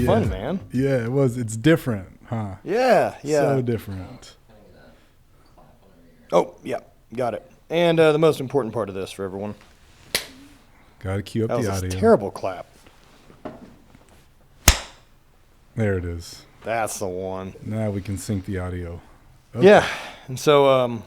fun, man. Yeah, it was. It's different, huh? Yeah. So different. Oh, yeah. Got it. And the most important part of this for everyone. Got to cue up That was the a audio. terrible clap. There it is. That's the one. Now we can sync the audio. Okay. Yeah. And so,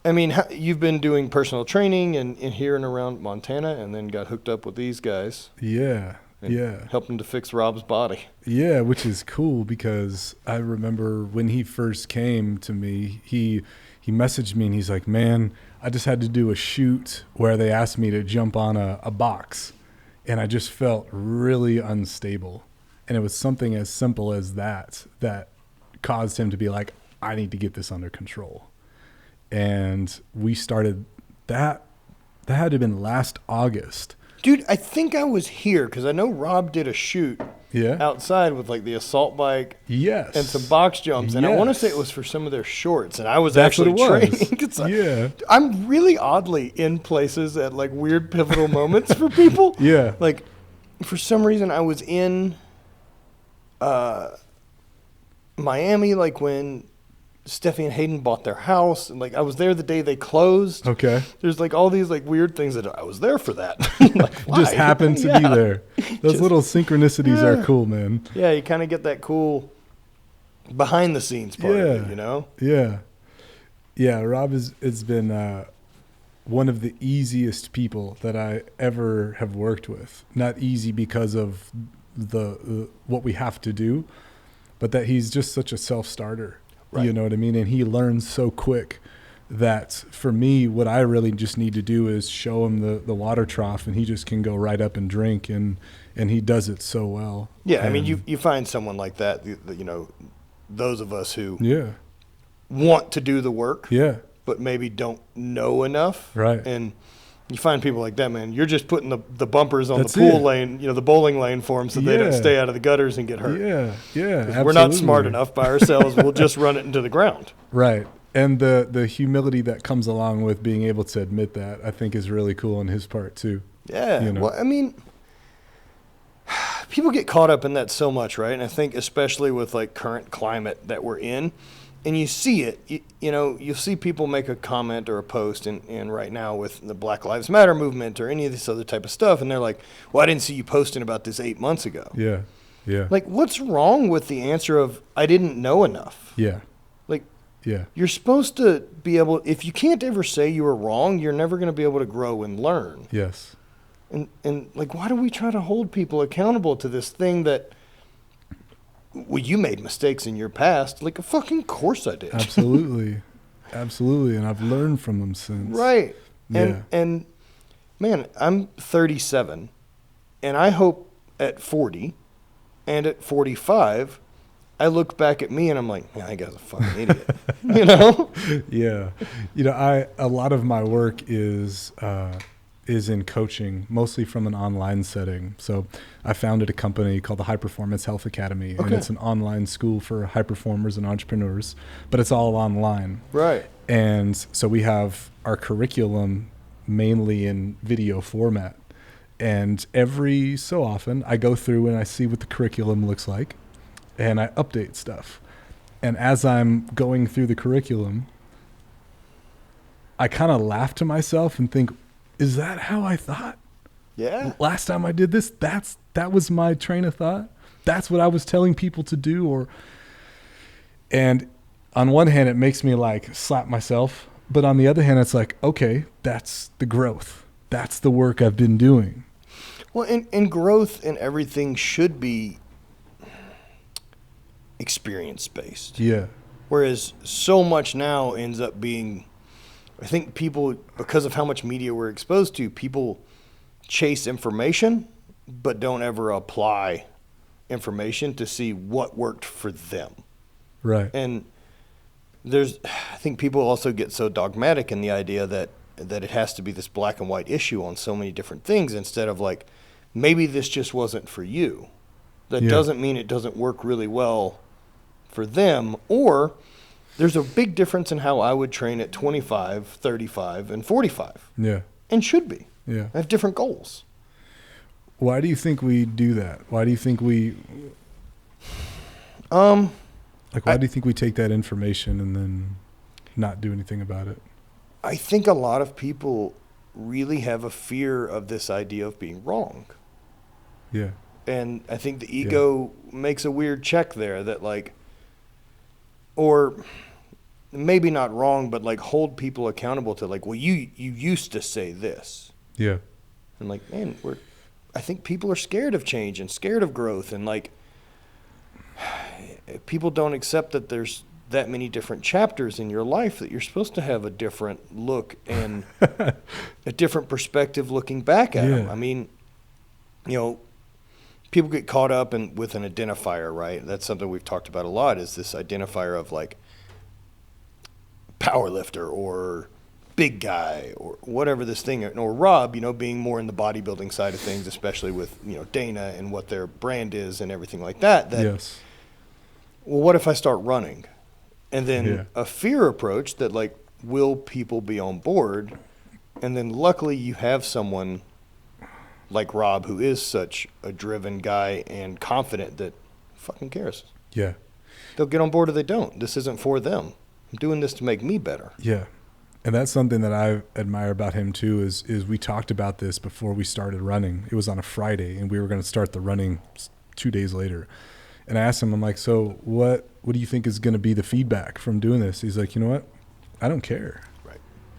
I mean, you've been doing personal training in here and around Montana and then got hooked up with these guys. Yeah. Yeah. Helping to fix Rob's body. Yeah, which is cool because I remember when he first came to me, he messaged me and he's like, man, I just had to do a shoot where they asked me to jump on a box and I just felt really unstable. And it was something as simple as that caused him to be like, I need to get this under control. And we started that had to have been last August. Dude, I think I was here because I know Rob did a shoot outside with like the assault bike and some box jumps. And I want to say it was for some of their shorts. And I was actually training. It's like, I'm really oddly in places at like weird pivotal moments for people. Yeah. Like for some reason I was in Miami like when Steffi and Hayden bought their house, and like I was there the day they closed. Okay. There's like all these like weird things that I was there for that. Like, just happened to be there. Those little synchronicities are cool, man. Yeah, you kind of get that cool behind the scenes part of it, you know? Yeah. Yeah, Rob has been one of the easiest people that I ever have worked with. Not easy because of the what we have to do, but that he's just such a self-starter. Right. You know what I mean? And he learns so quick that for me, what I really just need to do is show him the water trough and he just can go right up and drink and he does it so well. Yeah, I mean, you find someone like that, you know, those of us who want to do the work, but maybe don't know enough. Right. And you find people like that, man, you're just putting the bumpers on the pool lane, you know, the bowling lane for them so they don't stay out of the gutters and get hurt. Yeah, absolutely. We're not smart enough by ourselves. We'll just run it into the ground. Right. And the humility that comes along with being able to admit that, I think is really cool on his part too. Yeah. You know? Well, I mean, people get caught up in that so much, right? And I think especially with like current climate that we're in, and you see it, you know, you'll see people make a comment or a post in right now with the Black Lives Matter movement or any of this other type of stuff. And they're like, well, I didn't see you posting about this 8 months ago. Yeah. Yeah. Like, what's wrong with the answer of, I didn't know enough? Yeah. Like, yeah. You're supposed to be able, if you can't ever say you were wrong, you're never going to be able to grow and learn. Yes. And like, why do we try to hold people accountable to this thing that, well, you made mistakes in your past? Like, fucking course I did. Absolutely. Absolutely. And I've learned from them since. Right. Yeah. And man, I'm 37, and I hope at 40 and at 45, I look back at me and I'm like, yeah, that guy's a fucking idiot. You know? Yeah. You know, a lot of my work is in coaching, mostly from an online setting. So I founded a company called the High Performance Health Academy, and it's an online school for high performers and entrepreneurs, but it's all online. Right. And so we have our curriculum mainly in video format. And every so often I go through and I see what the curriculum looks like and I update stuff. And as I'm going through the curriculum, I kind of laugh to myself and think, is that how I thought? Yeah. Last time I did this, that was my train of thought. That's what I was telling people to do. And on one hand, it makes me like slap myself. But on the other hand, it's like, okay, that's the growth. That's the work I've been doing. Well, and growth and everything should be experience-based. Yeah. Whereas so much now ends up being, I think people, because of how much media we're exposed to, people chase information but don't ever apply information to see what worked for them. Right. And I think people also get so dogmatic in the idea that it has to be this black and white issue on so many different things instead of like, maybe this just wasn't for you. That doesn't mean it doesn't work really well for them. Or there's a big difference in how I would train at 25, 35, and 45. Yeah. And should be. Yeah. I have different goals. Why do you think we do that? Why do you think we Um, why do you think we take that information and then not do anything about it? I think a lot of people really have a fear of this idea of being wrong. Yeah. And I think the ego makes a weird check there that like, or maybe not wrong, but like hold people accountable to like, well, you used to say this. Yeah. And like, man, I think people are scared of change and scared of growth. And like, people don't accept that there's that many different chapters in your life, that you're supposed to have a different look and a different perspective looking back at them. I mean, people get caught up with an identifier, right? That's something we've talked about a lot, is this identifier of like power lifter or big guy or whatever this thing, or Rob, being more in the bodybuilding side of things, especially with, Dana and what their brand is and everything like that. Yes. Well, what if I start running? And then a fear approach that like, will people be on board? And then luckily you have someone like Rob, who is such a driven guy and confident that fucking cares. Yeah. They'll get on board or they don't. This isn't for them. I'm doing this to make me better. Yeah. And that's something that I admire about him too, is we talked about this before we started running. It was on a Friday and we were going to start the running 2 days later. And I asked him, I'm like, so what do you think is going to be the feedback from doing this? He's like, you know what? I don't care. Right.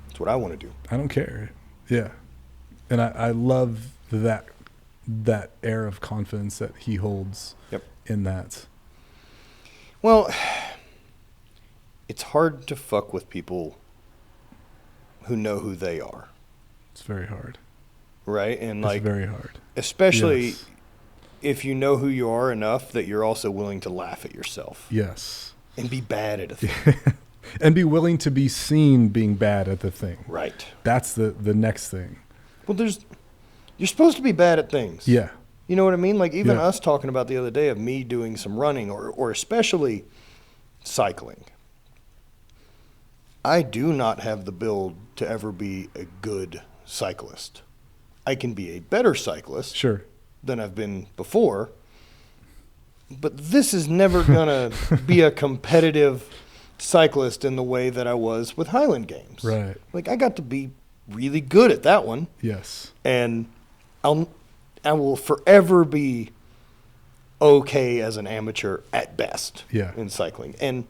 That's what I want to do. I don't care. Yeah. And I love that air of confidence that he holds in that. Well, it's hard to fuck with people who know who they are. It's very hard. Right? And like, it's very hard. Especially if you know who you are enough that you're also willing to laugh at yourself. Yes. And be bad at a thing. And be willing to be seen being bad at the thing. Right. That's the next thing. Well, you're supposed to be bad at things. Yeah. You know what I mean? Like even us talking about the other day of me doing some running or especially cycling. I do not have the build to ever be a good cyclist. I can be a better cyclist. Sure. Than I've been before. But this is never going to be a competitive cyclist in the way that I was with Highland Games. Right. Like I got to be really good at that one. Yes. And I will forever be okay as an amateur at best in cycling. And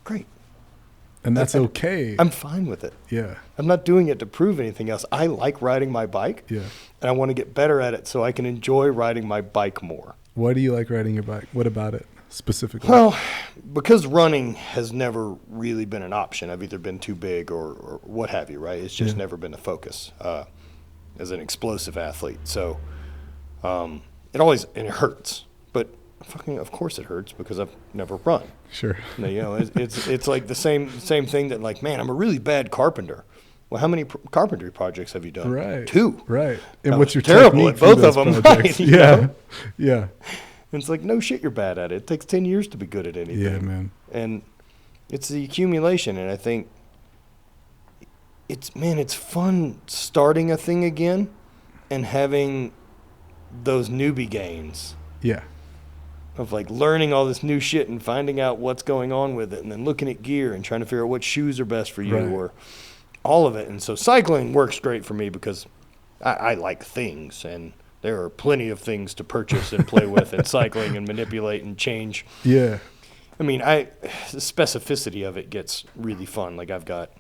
great. And that's okay. I'm fine with it. Yeah. I'm not doing it to prove anything else. I like riding my bike. Yeah. And I want to get better at it so I can enjoy riding my bike more. Why do you like riding your bike? What about it specifically? Well, because running has never really been an option. I've either been too big or what have you, right? It's just never been the focus as an explosive athlete. So it hurts. But fucking, of course it hurts because I've never run. Sure. It's like the same thing that like, man, I'm a really bad carpenter. Well, how many carpentry projects have you done? Right. 2. Right. And what's your terrible at both of them? Right, Yeah. Yeah. And it's like, no shit, you're bad at it. It takes 10 years to be good at anything. Yeah, man. And it's the accumulation. And I think it's fun starting a thing again and having those newbie gains. Yeah. Of like learning all this new shit and finding out what's going on with it and then looking at gear and trying to figure out what shoes are best for you or all of it. And so cycling works great for me because I like things and there are plenty of things to purchase and play with and cycling and manipulate and change. Yeah. I mean, the specificity of it gets really fun. Like I've got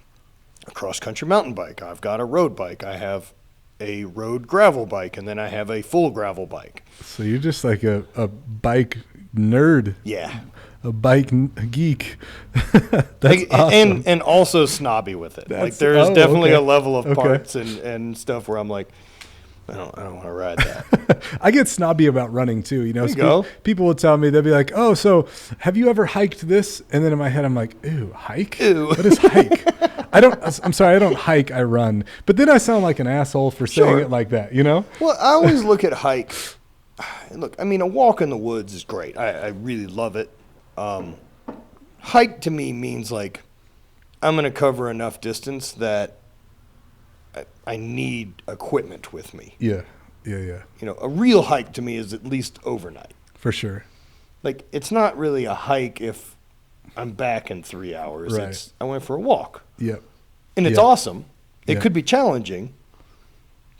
a cross-country mountain bike. I've got a road bike. I have a road gravel bike, and then I have a full gravel bike. So you're just like a bike nerd. Yeah. A bike geek. That's awesome. And also snobby with it. Like there's definitely a level of parts and stuff where I'm like, I don't want to ride that. I get snobby about running too. There you go. People will tell me, they'll be like, oh, so have you ever hiked this? And then in my head, I'm like, ew, hike? Ew. What is hike? I'm sorry, I don't hike, I run. But then I sound like an asshole for saying it like that, you know? Well, I always look at hike. Look, I mean, a walk in the woods is great. I really love it. Hike to me means like I'm going to cover enough distance that I need equipment with me. Yeah. Yeah. A real hike to me is at least overnight. For sure. Like, it's not really a hike if I'm back in 3 hours. Right. I went for a walk. Yep. And it's Yep. awesome. It Yeah. could be challenging,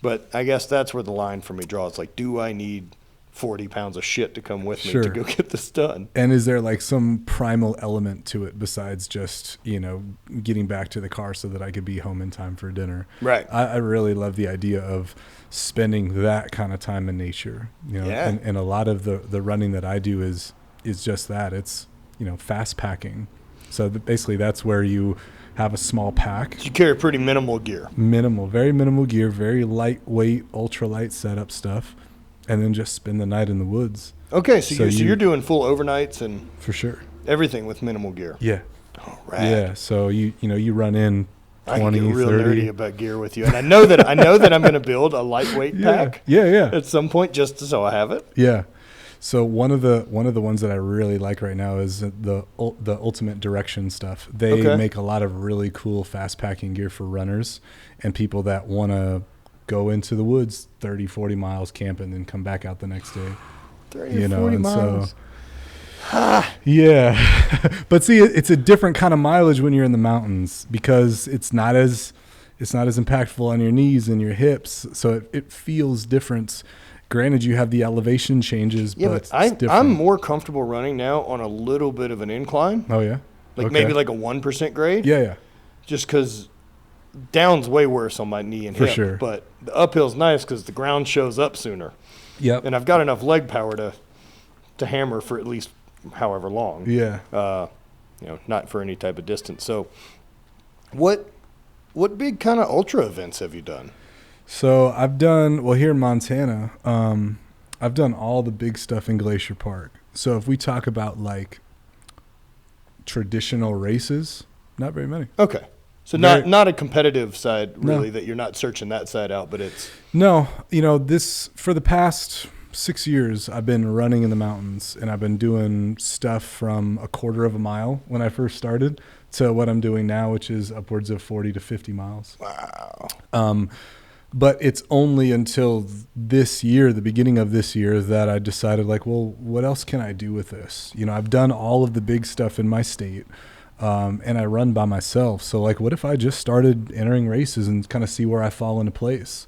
but I guess that's where the line for me draws. Like, do I need 40 pounds of shit to come with me Sure. to go get this done? And is there like some primal element to it besides just, getting back to the car so that I could be home in time for dinner? Right. I really love the idea of spending that kind of time in nature, Yeah. and a lot of the running that I do is just that. It's, fast packing. So basically that's where you have a small pack, You carry pretty minimal gear. very minimal gear, very lightweight, ultralight setup stuff, and then just spend the night in the woods. Okay, so, So you're doing full overnights and For sure. everything with minimal gear. Yeah. Oh, rad. Yeah. So you run in I can 20, get real 30. nerdy about gear with you, and I know that I'm going to build a lightweight pack Yeah. at some point, just so I have it. Yeah. So one of the ones that I really like right now is the Ultimate Direction stuff. They Okay. make a lot of really cool fast packing gear for runners and people that want to go into the woods 30, 40 miles camping and then come back out the next day. 30 or 40 miles. Yeah. But see, it's a different kind of mileage when you're in the mountains because it's not as impactful on your knees and your hips. So it feels different. Granted, you have the elevation changes, Yeah, but but it's different. I'm more comfortable running now on a little bit of an incline, Oh yeah. like Okay. maybe like a 1% grade. Yeah. Just because down's way worse on my knee and For hip. sure. But the uphill's nice because the ground shows up sooner, Yep. and I've got enough leg power to hammer for at least however long. Yeah. Not for any type of distance. So, what big kind of ultra events have you done? So I've done, here in Montana, I've done all the big stuff in Glacier Park. So if we talk about like traditional races, not very many. Okay. So Very- not a competitive side really, No. that you're not searching that side out, but it's No, this for the past 6 years, I've been running in the mountains and I've been doing stuff from a quarter of a mile when I first started to what I'm doing now, which is upwards of 40 to 50 miles. wow. But it's only until this year, the beginning of this year, that I decided like, well, what else can I do with this? I've done all of the big stuff in my state, and I run by myself. So like, what if I just started entering races and kind of see where I fall into place?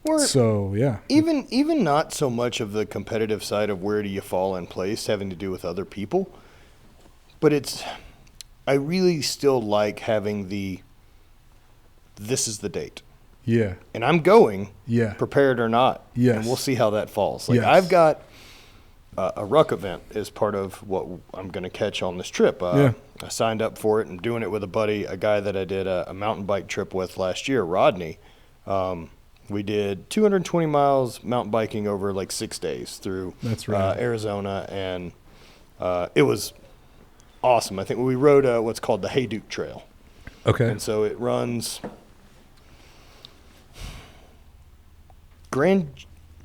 Or So yeah, even not so much of the competitive side of where do you fall in place having to do with other people, but I really still like having this is the date. yeah, And I'm going, yeah, prepared or not. Yes. And we'll see how that falls. Like Yes. I've got a ruck event as part of what I'm going to catch on this trip. Yeah. I signed up for it and doing it with a guy that I did a mountain bike trip with last year, Rodney. We did 220 miles mountain biking over like 6 days through That's right. Arizona, and it was awesome. I think we rode what's called the HVIII Trail. okay, And so it runs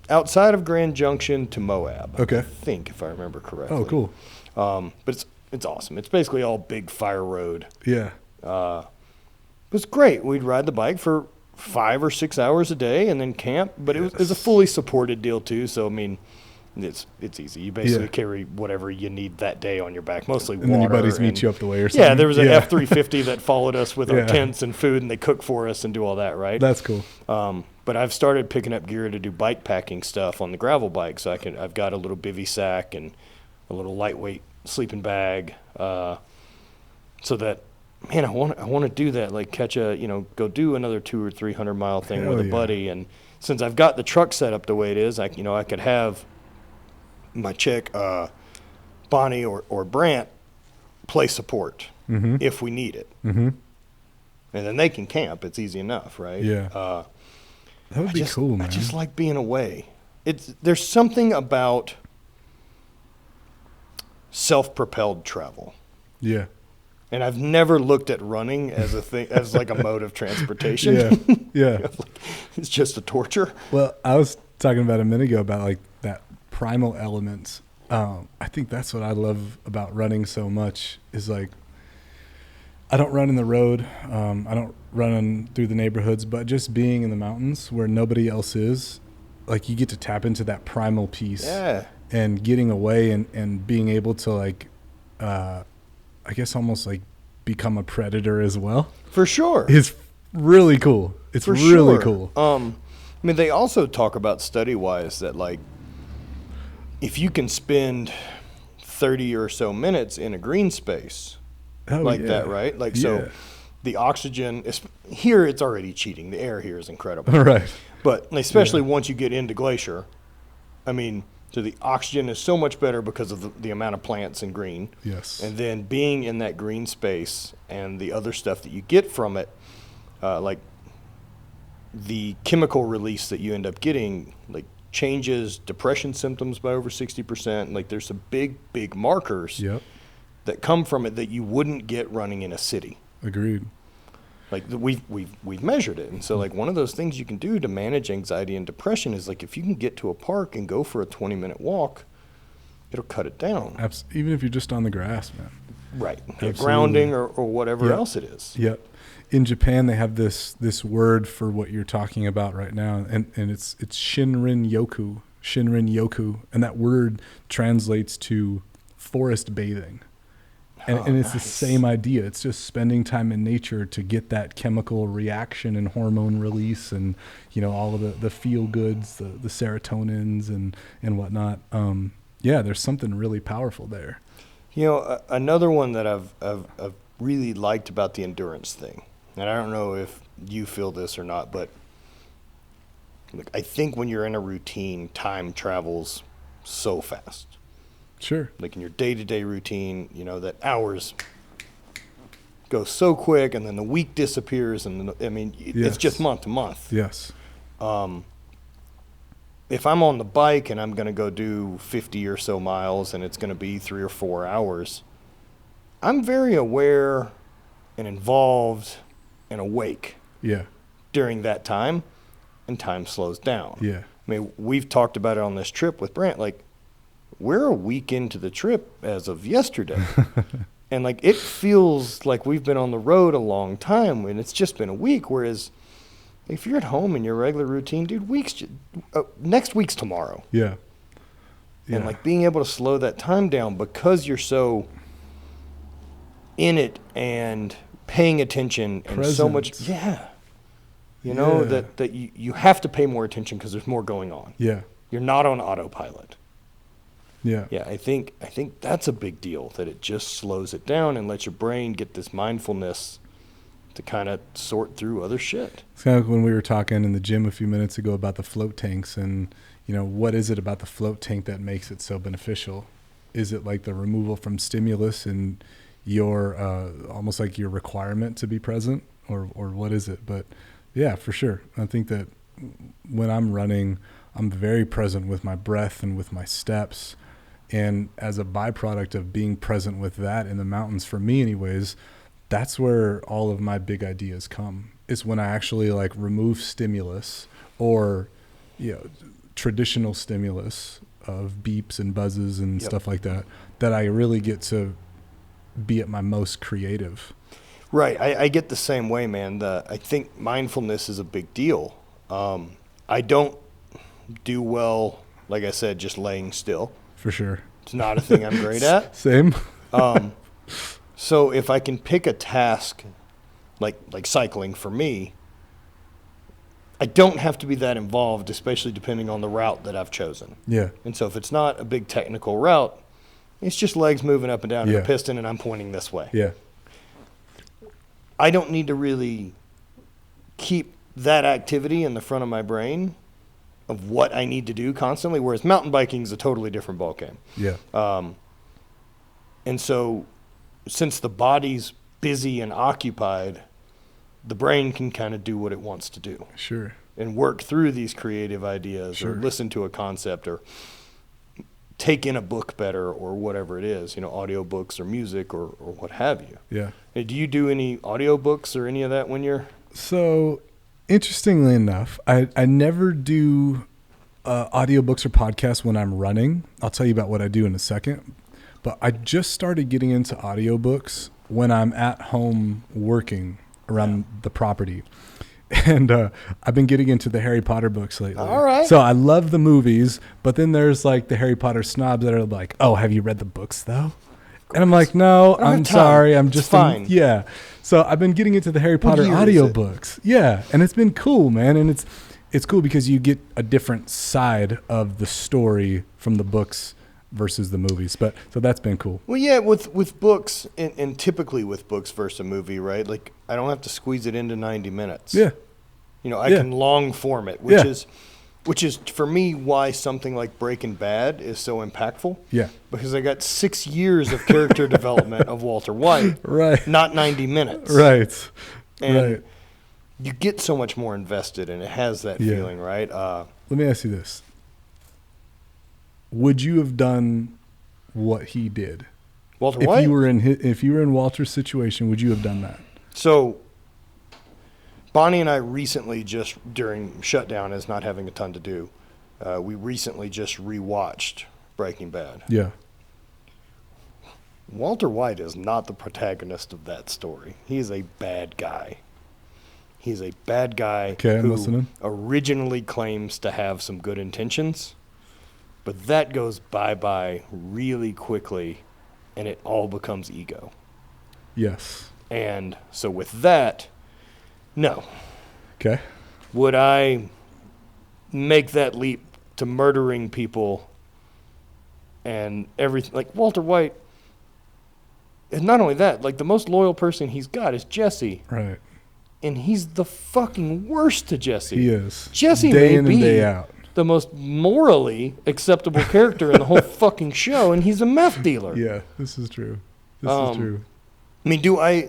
outside of Grand Junction to Moab. Okay. I think, if I remember correctly. oh cool, But it's awesome. It's basically all big fire road. yeah, It was great. We'd ride the bike for 5 or 6 hours a day and then camp. But it was a fully supported deal too. So I mean, it's easy. You basically Yeah. carry whatever you need that day on your back, mostly and water. then your buddies meet and- you up the way or something. Yeah, there was an Yeah. F-350 that followed us with our Yeah. tents and food, and they cook for us and do all that, right? That's cool. But I've started picking up gear to do bike packing stuff on the gravel bike. So I've got a little bivvy sack and a little lightweight sleeping bag. So that, man, I want to do that. Like go do another 200 or 300 mile thing Hell with a yeah. buddy. And since I've got the truck set up the way it is, I could have my chick, Bonnie or Brant, play support Mm-hmm. if we need it. Mm-hmm. And then they can camp. It's easy enough, right? Yeah. That would be just, cool, man. I just like being away. There's something about self-propelled travel, yeah. and I've never looked at running as a thing, as like a mode of transportation. Yeah. Yeah. It's just a torture. Well, I was talking about a minute ago about like that primal element. I think that's what I love about running so much is like, I don't run in the road. I don't run through the neighborhoods, but just being in the mountains where nobody else is, like you get to tap into that primal piece. Yeah. And getting away and being able to like, I guess almost like become a predator as well. For sure. Is really cool. It's For really sure. cool. I mean, they also talk about study-wise that, like, if you can spend 30 or so minutes in a green space that, right? Like, so the oxygen, here it's already cheating. The air here is incredible. Right. But especially once you get into Glacier, I mean, so the oxygen is so much better because of the amount of plants in green. Yes. And then being in that green space and the other stuff that you get from it, like the chemical release that you end up getting, like changes depression symptoms by over 60%. Like there's some big markers that come from it that you wouldn't get running in a city. Agreed. Like we've measured it. And so like one of those things you can do to manage anxiety and depression is like if you can get to a park and go for a 20-minute walk, it'll cut it down. Even if you're just on the grass, man. Right. Yeah, grounding or whatever else it is. Yep. In Japan, they have this word for what you're talking about right now, and it's Shinrin Yoku, and that word translates to forest bathing. And it's the same idea. It's just spending time in nature to get that chemical reaction and hormone release and, you know, all of the feel goods, the serotonins and whatnot. There's something really powerful there. You know, another one that I've really liked about the endurance thing, and I don't know if you feel this or not, but like, I think when you're in a routine, time travels so fast. Sure. Like in your day-to-day routine, you know, that hours go so quick and then the week disappears and it's just month to month. Yes. If I'm on the bike and I'm going to go do 50 or so miles and it's going to be 3 or 4 hours, I'm very aware and involved and awake during that time, and time slows down. Yeah. I mean, we've talked about it on this trip with Brant, like, we're a week into the trip as of yesterday. And like, it feels like we've been on the road a long time and it's just been a week. Whereas if you're at home in your regular routine, dude, next week's tomorrow. Yeah. And like being able to slow that time down because you're so in it and paying attention and so much. Yeah. You know, that you have to pay more attention because there's more going on. Yeah. You're not on autopilot. Yeah. Yeah, I think that's a big deal, that it just slows it down and lets your brain get this mindfulness to kind of sort through other shit. It's kind of like when we were talking in the gym a few minutes ago about the float tanks and, you know, what is it about the float tank that makes it so beneficial? Is it like the removal from stimulus and your almost like your requirement to be present, or what is it? But yeah, for sure. I think that when I'm running, I'm very present with my breath and with my steps. And as a byproduct of being present with that in the mountains, for me anyways, that's where all of my big ideas come. Is when I actually like remove stimulus or, you know, traditional stimulus of beeps and buzzes and stuff like that, that I really get to be at my most creative. Right. I get the same way, man. I think mindfulness is a big deal. I don't do well, like I said, just laying still. For sure. It's not a thing I'm great at. Same. So if I can pick a task, like cycling for me, I don't have to be that involved, especially depending on the route that I've chosen. Yeah. And so if it's not a big technical route, it's just legs moving up and down in a piston and I'm pointing this way. Yeah. I don't need to really keep that activity in the front of my brain of what I need to do constantly, whereas mountain biking is a totally different ballgame. Yeah. And so since the body's busy and occupied, the brain can kind of do what it wants to do. Sure. And work through these creative ideas or listen to a concept or take in a book better or whatever it is, you know, audiobooks or music or what have you. Yeah. Hey, do you do any audiobooks or any of that when you're... So interestingly enough, I never do audiobooks or podcasts when I'm running. I'll tell you about what I do in a second. But I just started getting into audiobooks when I'm at home working around the property. And I've been getting into the Harry Potter books lately. All right. So I love the movies, but then there's like the Harry Potter snobs that are like, "Oh, have you read the books though?" And I'm like, "No, I'm sorry. I'm just fine." Yeah. So I've been getting into the Harry Potter audiobooks. Yeah, and it's been cool, man. And it's cool because you get a different side of the story from the books versus the movies. But so that's been cool. Well, yeah, with books and typically with books versus a movie, right? Like I don't have to squeeze it into 90 minutes. Yeah. You know, I can long form it, which is for me why something like Breaking Bad is so impactful. Yeah. Because I got 6 years of character development of Walter White. Right. Not 90 minutes. Right. And you get so much more invested, and it has that feeling, right? Let me ask you this. Would you have done what he did? Walter White? If you were in Walter's situation, would you have done that? So Bonnie and I recently, just during shutdown as not having a ton to do, we recently just rewatched Breaking Bad. Yeah. Walter White is not the protagonist of that story. He is a bad guy. He's a bad guy who originally claims to have some good intentions, but that goes bye-bye really quickly, and it all becomes ego. Yes. And so with that, no. Okay. Would I make that leap to murdering people and everything? Like Walter White, and not only that, like the most loyal person he's got is Jesse. Right. And he's the fucking worst to Jesse. He is. Jesse day may in be and day out. the most morally acceptable character in the whole fucking show, and he's a meth dealer. Yeah, this is true. This is true. I mean,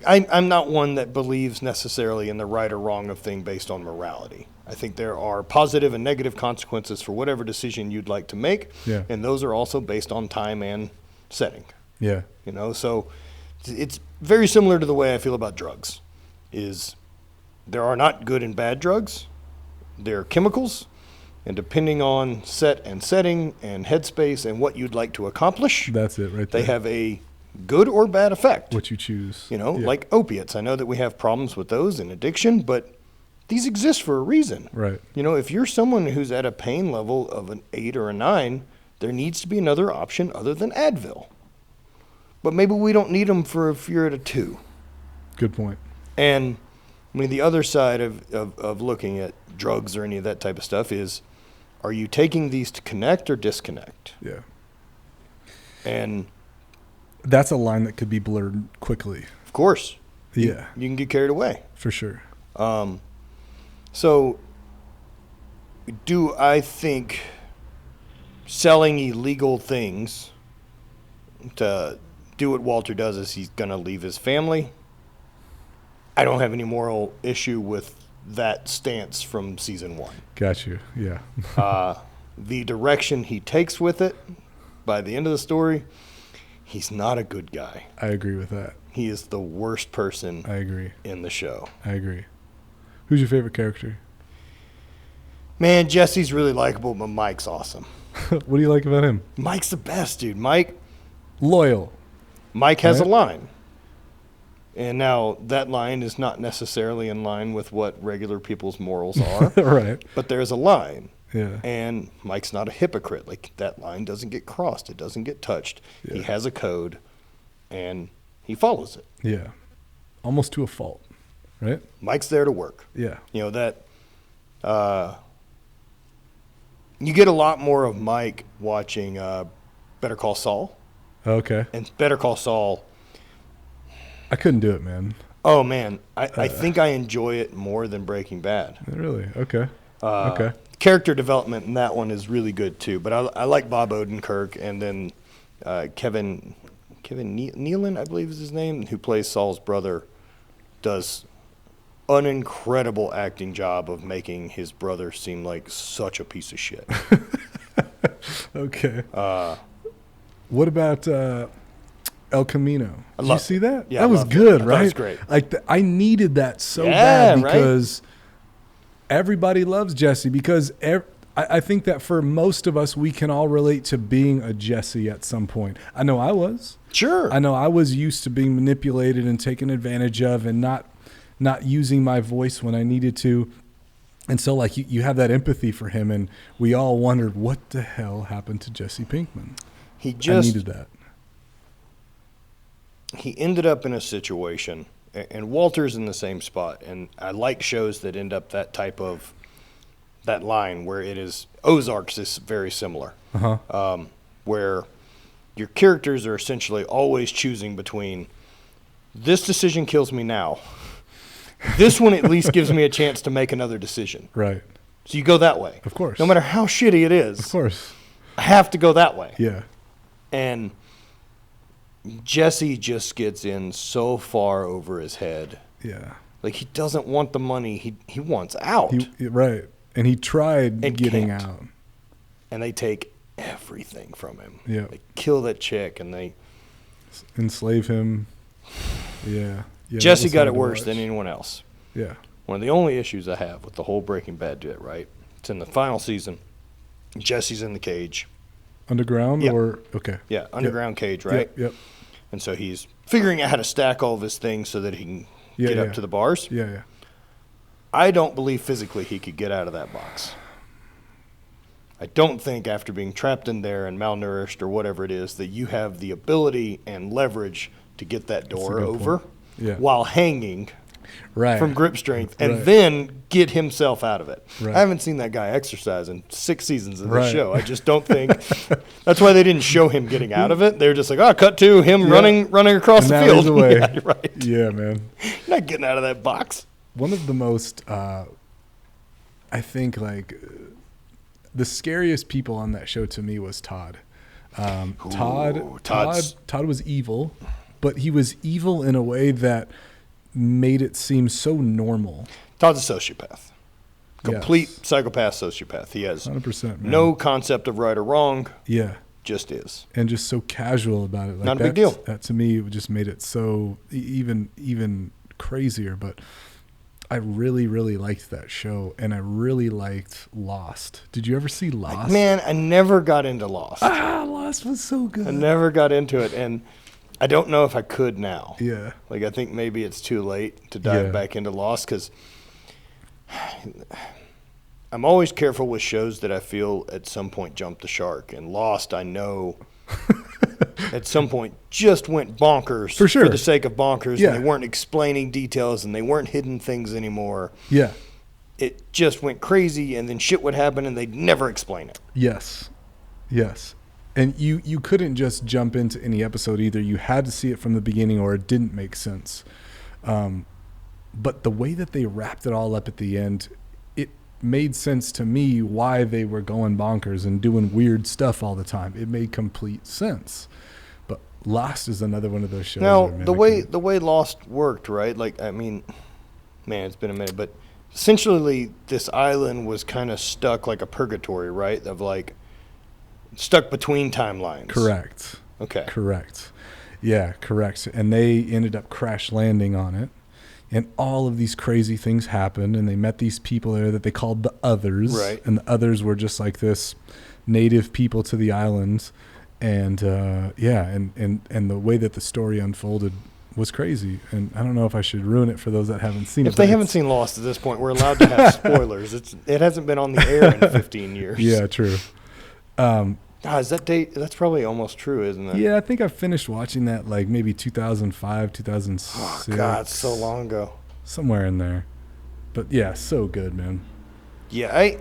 I'm not one that believes necessarily in the right or wrong of thing based on morality. I think there are positive and negative consequences for whatever decision you'd like to make, and those are also based on time and setting. Yeah. You know, so it's very similar to the way I feel about drugs. Is there are not good and bad drugs. They're chemicals, and depending on set and setting and headspace and what you'd like to accomplish, that's it right there. They have a good or bad effect. What you choose. You know, like opiates. I know that we have problems with those and addiction, but these exist for a reason. Right. You know, if you're someone who's at a pain level of an 8 or a 9, there needs to be another option other than Advil. But maybe we don't need them for if you're at a 2. Good point. And I mean, the other side of looking at drugs or any of that type of stuff is, are you taking these to connect or disconnect? Yeah. And that's a line that could be blurred quickly. Of course. Yeah. You can get carried away. For sure. So do I think selling illegal things to do what Walter does is he's going to leave his family? I don't have any moral issue with that stance from season 1. Got you. Yeah. The direction he takes with it, by the end of the story, he's not a good guy. I agree with that. He is the worst person in the show. I agree. Who's your favorite character? Man, Jesse's really likable, but Mike's awesome. What do you like about him? Mike's the best, dude. Mike. Loyal. Mike has a line. And now that line is not necessarily in line with what regular people's morals are. Right. But there's a line. Yeah. And Mike's not a hypocrite. Like, that line doesn't get crossed. It doesn't get touched. Yeah. He has a code, and he follows it. Yeah. Almost to a fault, right? Mike's there to work. Yeah. You know, that you get a lot more of Mike watching Better Call Saul. Okay. And Better Call Saul, I couldn't do it, man. Oh, man. I think I enjoy it more than Breaking Bad. Really? Okay. Okay. Character development in that one is really good, too. But I like Bob Odenkirk, and then Kevin Nealon, I believe is his name, who plays Saul's brother, does an incredible acting job of making his brother seem like such a piece of shit. Okay. What about El Camino? Did you see that? Yeah, that was good, right? That was great. Like I needed that so bad because everybody loves Jesse. Because I think that for most of us, we can all relate to being a Jesse at some point. I know I was. Sure. I know I was used to being manipulated and taken advantage of, and not not using my voice when I needed to. And so, like, you have that empathy for him, and we all wondered what the hell happened to Jesse Pinkman. I needed that. He ended up in a situation, and Walter's in the same spot, and I like shows that end up that type of, that line where it is, Ozarks is very similar, where your characters are essentially always choosing between, this decision kills me now. This one at least gives me a chance to make another decision. Right. So you go that way. Of course. No matter how shitty it is. Of course. I have to go that way. Yeah. And Jesse just gets in so far over his head. Yeah. Like, he doesn't want the money. He wants out. Right. And he tried getting out. And they take everything from him. Yeah. They kill that chick and they enslave him. Yeah. Jesse got it worse than anyone else. Yeah. One of the only issues I have with the whole Breaking Bad bit, right? It's in the final season. Jesse's in the cage. Underground or okay. Yeah, underground cage, right? Yep. And so he's figuring out how to stack all of his things so that he can get up to the bars. Yeah. I don't believe physically he could get out of that box. I don't think after being trapped in there and malnourished or whatever it is that you have the ability and leverage to get that door over while hanging from grip strength and then get himself out of it. Right. I haven't seen that guy exercise in 6 seasons of the show. I just don't think that's why they didn't show him getting out of it. They were just like, cut to him running across the field. Away. Yeah, right. Yeah, man. Not getting out of that box. One of the most, I think, like, the scariest people on that show to me was Todd. Todd was evil, but he was evil in a way that made it seem so normal. Todd's a sociopath. Complete psychopath sociopath. He has 100%, man. No concept of right or wrong. Yeah. Just is. And just so casual about it. Like, not a big deal. That to me just made it so even crazier. But I really, really liked that show, and I really liked Lost. Did you ever see Lost? Man, I never got into Lost. Lost was so good. I never got into it, and I don't know if I could now. Yeah. Like, I think maybe it's too late to dive back into Lost, because I'm always careful with shows that I feel at some point jump the shark. And Lost, I know at some point just went bonkers for the sake of bonkers. Yeah. And they weren't explaining details and they weren't hidden things anymore. Yeah. It just went crazy, and then shit would happen and they'd never explain it. Yes. And you couldn't just jump into any episode either. You had to see it from the beginning or it didn't make sense. But the way that they wrapped it all up at the end, it made sense to me why they were going bonkers and doing weird stuff all the time. It made complete sense. But Lost is another one of those shows. Now, the way Lost worked, right? Like, I mean, man, it's been a minute, but essentially this island was kind of stuck like a purgatory, right? Of like stuck between timelines. Correct. Okay. Correct. Yeah, correct. And they ended up crash landing on it. And all of these crazy things happened, and they met these people there that they called the Others. Right. And the Others were just like this native people to the island. And and the way that the story unfolded was crazy. And I don't know if I should ruin it for those that haven't seen it. If they haven't seen Lost at this point, we're allowed to have spoilers. It hasn't been on the air in 15 years. Yeah, true. Is that date? That's probably almost true, isn't it? Yeah, I think I finished watching that like maybe 2005, 2006. Oh, God, so long ago. Somewhere in there. But yeah, so good, man. Yeah,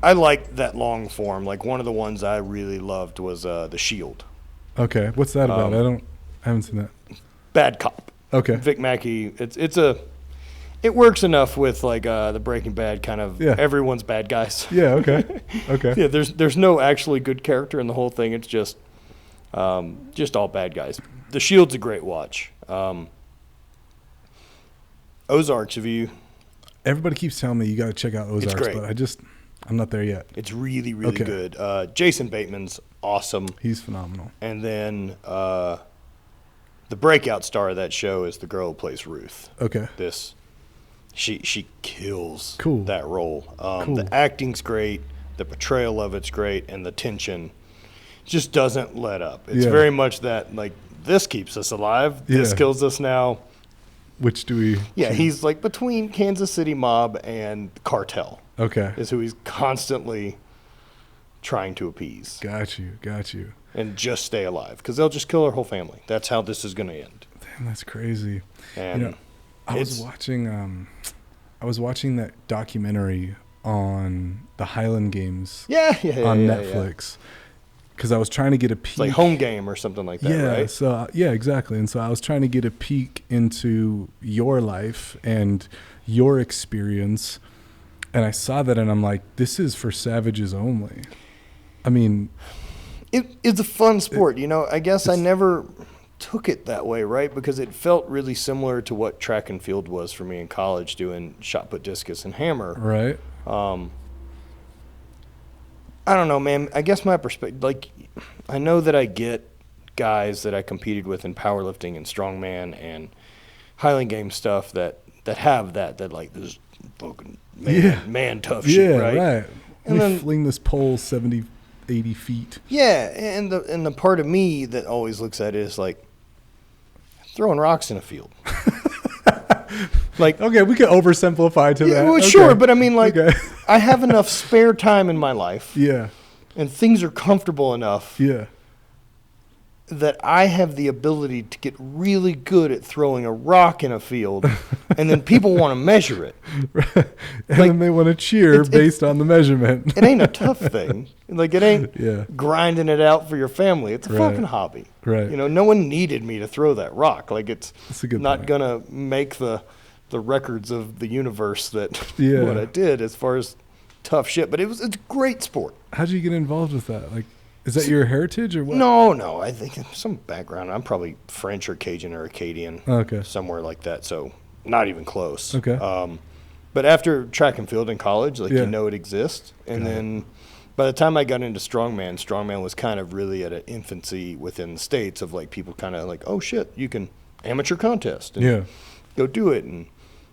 I liked that long form. Like, one of the ones I really loved was The Shield. Okay, what's that about? I haven't seen that. Bad cop. Okay. Vic Mackey. It works enough with like the Breaking Bad kind of everyone's bad guys. Yeah. Okay. Okay. Yeah. There's no actually good character in the whole thing. It's just all bad guys. The Shield's a great watch. Ozarks, Everybody keeps telling me you got to check out Ozarks, it's great. But I'm not there yet. It's really, really good. Jason Bateman's awesome. He's phenomenal. And then the breakout star of that show is the girl who plays Ruth. Okay. She kills that role. The acting's great, the portrayal of it's great, and the tension just doesn't let up. It's very much that, like, this keeps us alive. This kills us now. Which do we? Yeah, choose? he's like between Kansas City Mob and Cartel Okay. is who he's constantly trying to appease Got you. and just stay alive because they'll just kill our whole family. That's how this is going to end. Damn, that's crazy. And You know, I was watching that documentary on the Highland Games yeah, on yeah. Netflix because I was trying to get a peek. It's like Home Game or something like that, Yeah, right? so yeah, exactly. And so I was trying to get a peek into your life and your experience, and I saw that, and I'm like, this is for savages only. I mean, It's a fun sport, you know. I guess I never took it that way, right? Because it felt really similar to what track and field was for me in college, doing shot put, discus, and hammer. right? I don't know, man. I guess my perspective, like, I know that I get guys that I competed with in powerlifting and strongman and Highland game stuff that have that like this fucking man tough shit, right? And And then then fling this pole 70, 80 feet. Yeah, and the part of me that always looks at it is like throwing rocks in a field. Like, Okay, we could oversimplify to yeah, that. well, Okay. sure, but I mean, like, Okay. I have enough spare time in my life, Yeah, and things are comfortable enough yeah. that I have the ability to get really good at throwing a rock in a field, and then people want to measure it. And then they want to cheer it's- based on the measurement. It ain't a tough thing. Like, it ain't Yeah. grinding it out for your family. It's a Right. fucking hobby. Right. You know, no one needed me to throw that rock. Like, it's That's a good not point. gonna make the records of the universe that Yeah. what I did as far as tough shit. But it's a great sport. How'd you get involved with that? Like, is that your heritage or what? No. I think some background. I'm probably French or Cajun or Acadian. Okay. Somewhere like that. So not even close. Okay. But after track and field in college, like, Yeah. you know it exists. And Got it. then by the time I got into strongman was kind of really at an infancy within the States of like people kind of like, oh shit, you can amateur contest and Yeah. go do it. And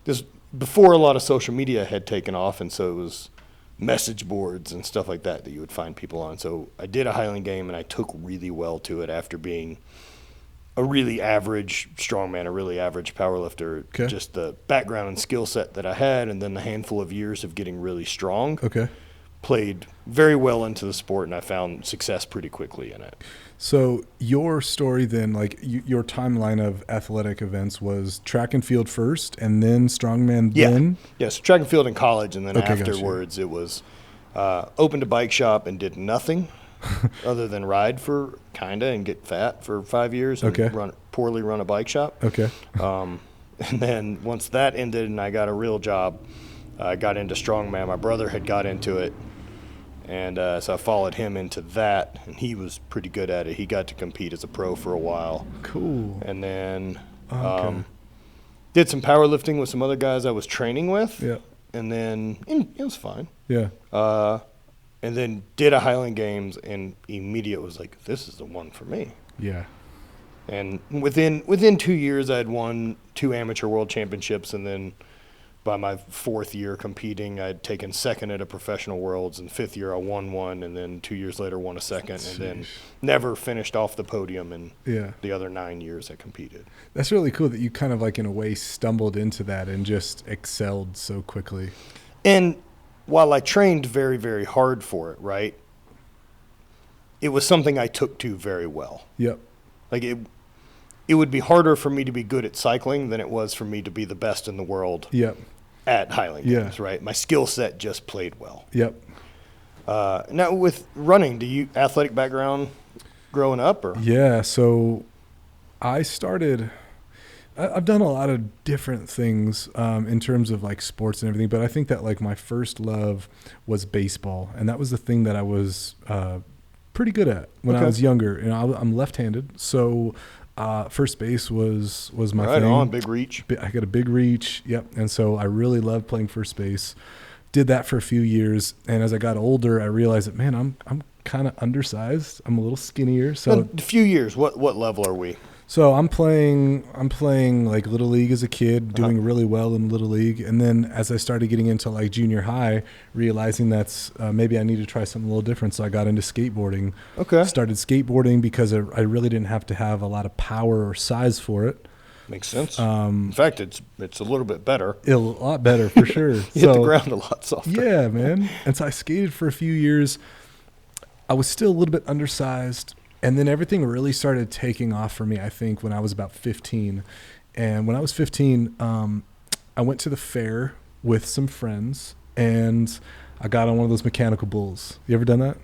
this before a lot of social media had taken off. And so it was message boards and stuff like that you would find people on. So I did a Highland game and I took really well to it after being a really average strongman, a really average powerlifter. Okay. Just the background and skill set that I had, and then the handful of years of getting really strong, Okay. played very well into the sport, and I found success pretty quickly in it. So your story then, like your timeline of athletic events was track and field first, and then strongman. Yeah. Then Yeah, so track and field in college, and then Okay, gotcha. afterwards it was opened a bike shop and did nothing other than ride for kinda and get fat for 5 years and Okay. poorly run a bike shop. okay. And then once that ended and I got a real job, I got into strongman. My brother had got into it, and so I followed him into that, and he was pretty good at it. He got to compete as a pro for a while, Cool. and then Okay. did some powerlifting with some other guys I was training with, Yeah. and then it was fine. Yeah. And then did a Highland Games, and immediate was like, this is the one for me. Yeah. And within 2 years, I had won 2 amateur world championships, and then by my 4th year competing, I'd taken second at a professional worlds, and 5th year I won one, and then 2 years later won a second, and then Sheesh. never finished off the podium in Yeah. the other 9 years I competed. That's really cool that you kind of like in a way stumbled into that and just excelled so quickly. And while I trained very, very hard for it, right, it was something I took to very well. Yep. Like it would be harder for me to be good at cycling than it was for me to be the best in the world Yep. at Highland Yeah. Games, right? My skill set just played well. Yep. Now with running, do you athletic background growing up or? Yeah. So I've done a lot of different things in terms of like sports and everything, but I think that like my first love was baseball, and that was the thing that I was pretty good at when I Okay. was younger. And I'm left-handed, so first base was my Right thing. on, big reach. I got a big reach. Yep. And so I really loved playing first base. Did that for a few years, and as I got older, I realized that man, I'm kind of undersized. I'm a little skinnier. So A few years. What level are we? So I'm playing like Little League as a kid, doing really well in Little League. And then as I started getting into like junior high, realizing that's maybe I need to try something a little different. So I got into skateboarding. Okay. Started skateboarding because I really didn't have to have a lot of power or size for it. Makes sense. In fact, it's a little bit better. A lot better for sure. You hit the ground a lot softer. Yeah, man. And so I skated for a few years. I was still a little bit undersized, and then everything really started taking off for me, I think, when I was about 15. And when I was 15, I went to the fair with some friends, and I got on one of those mechanical bulls. You ever done that?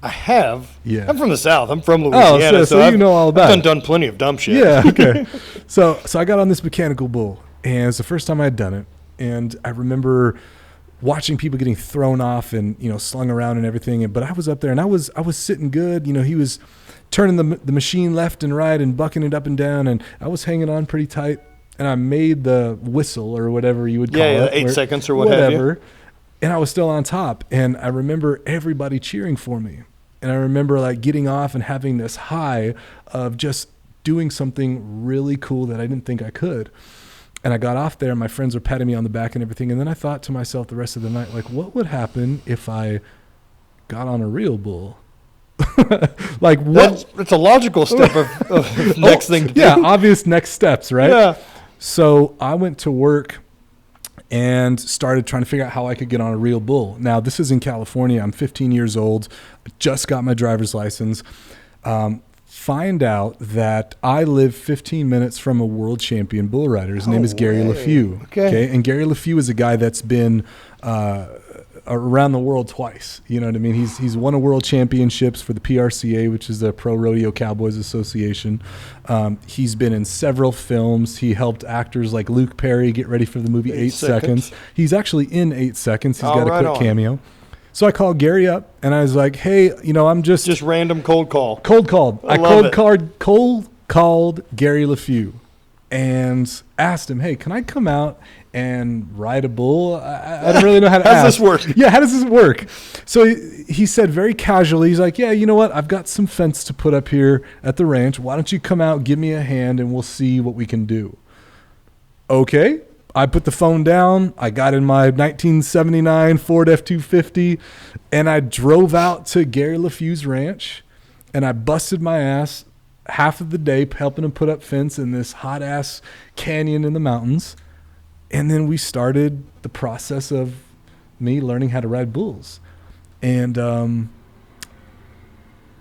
I have. Yeah. I'm from the South. I'm from Louisiana. So you know all about I've done plenty of dumb shit. Yeah, okay. So I got on this mechanical bull, and it's the first time I had done it. And I remember watching people getting thrown off and, slung around and everything. But I was up there, and I was sitting good. He was turning the machine left and right and bucking it up and down, and I was hanging on pretty tight. And I made the whistle or whatever you would call it. 8 seconds or whatever. And I was still on top. And I remember everybody cheering for me. And I remember getting off and having this high of just doing something really cool that I didn't think I could. And I got off there, and my friends were patting me on the back and everything. And then I thought to myself the rest of the night, what would happen if I got on a real bull? What? It's a logical step of next thing to do. Yeah, obvious next steps, right? Yeah. So I went to work and started trying to figure out how I could get on a real bull. Now, this is in California. I'm 15 years old. Just got my driver's license. Find out that I live 15 minutes from a world champion bull rider. His name is Gary LeFew. Okay. And Gary LeFew is a guy that's been around the world twice. You know what I mean? He's won a world championships for the PRCA, which is the Pro Rodeo Cowboys Association. He's been in several films. He helped actors like Luke Perry get ready for the movie 8 Seconds. He's actually in 8 Seconds. He's got a quick cameo. So I called Gary up, and I was like, hey, I'm just random cold call. Cold called. I cold called Gary LeFew and asked him, hey, can I come out and ride a bull? I don't really know how to ask. How does this work? Yeah, how does this work? So he said very casually, he's like, yeah, you know what? I've got some fence to put up here at the ranch. Why don't you come out, give me a hand, and we'll see what we can do. Okay. I put the phone down. I got in my 1979 Ford F-250, and I drove out to Gary LeFew's ranch, and I busted my ass half of the day helping him put up fence in this hot-ass canyon in the mountains. And then we started the process of me learning how to ride bulls. And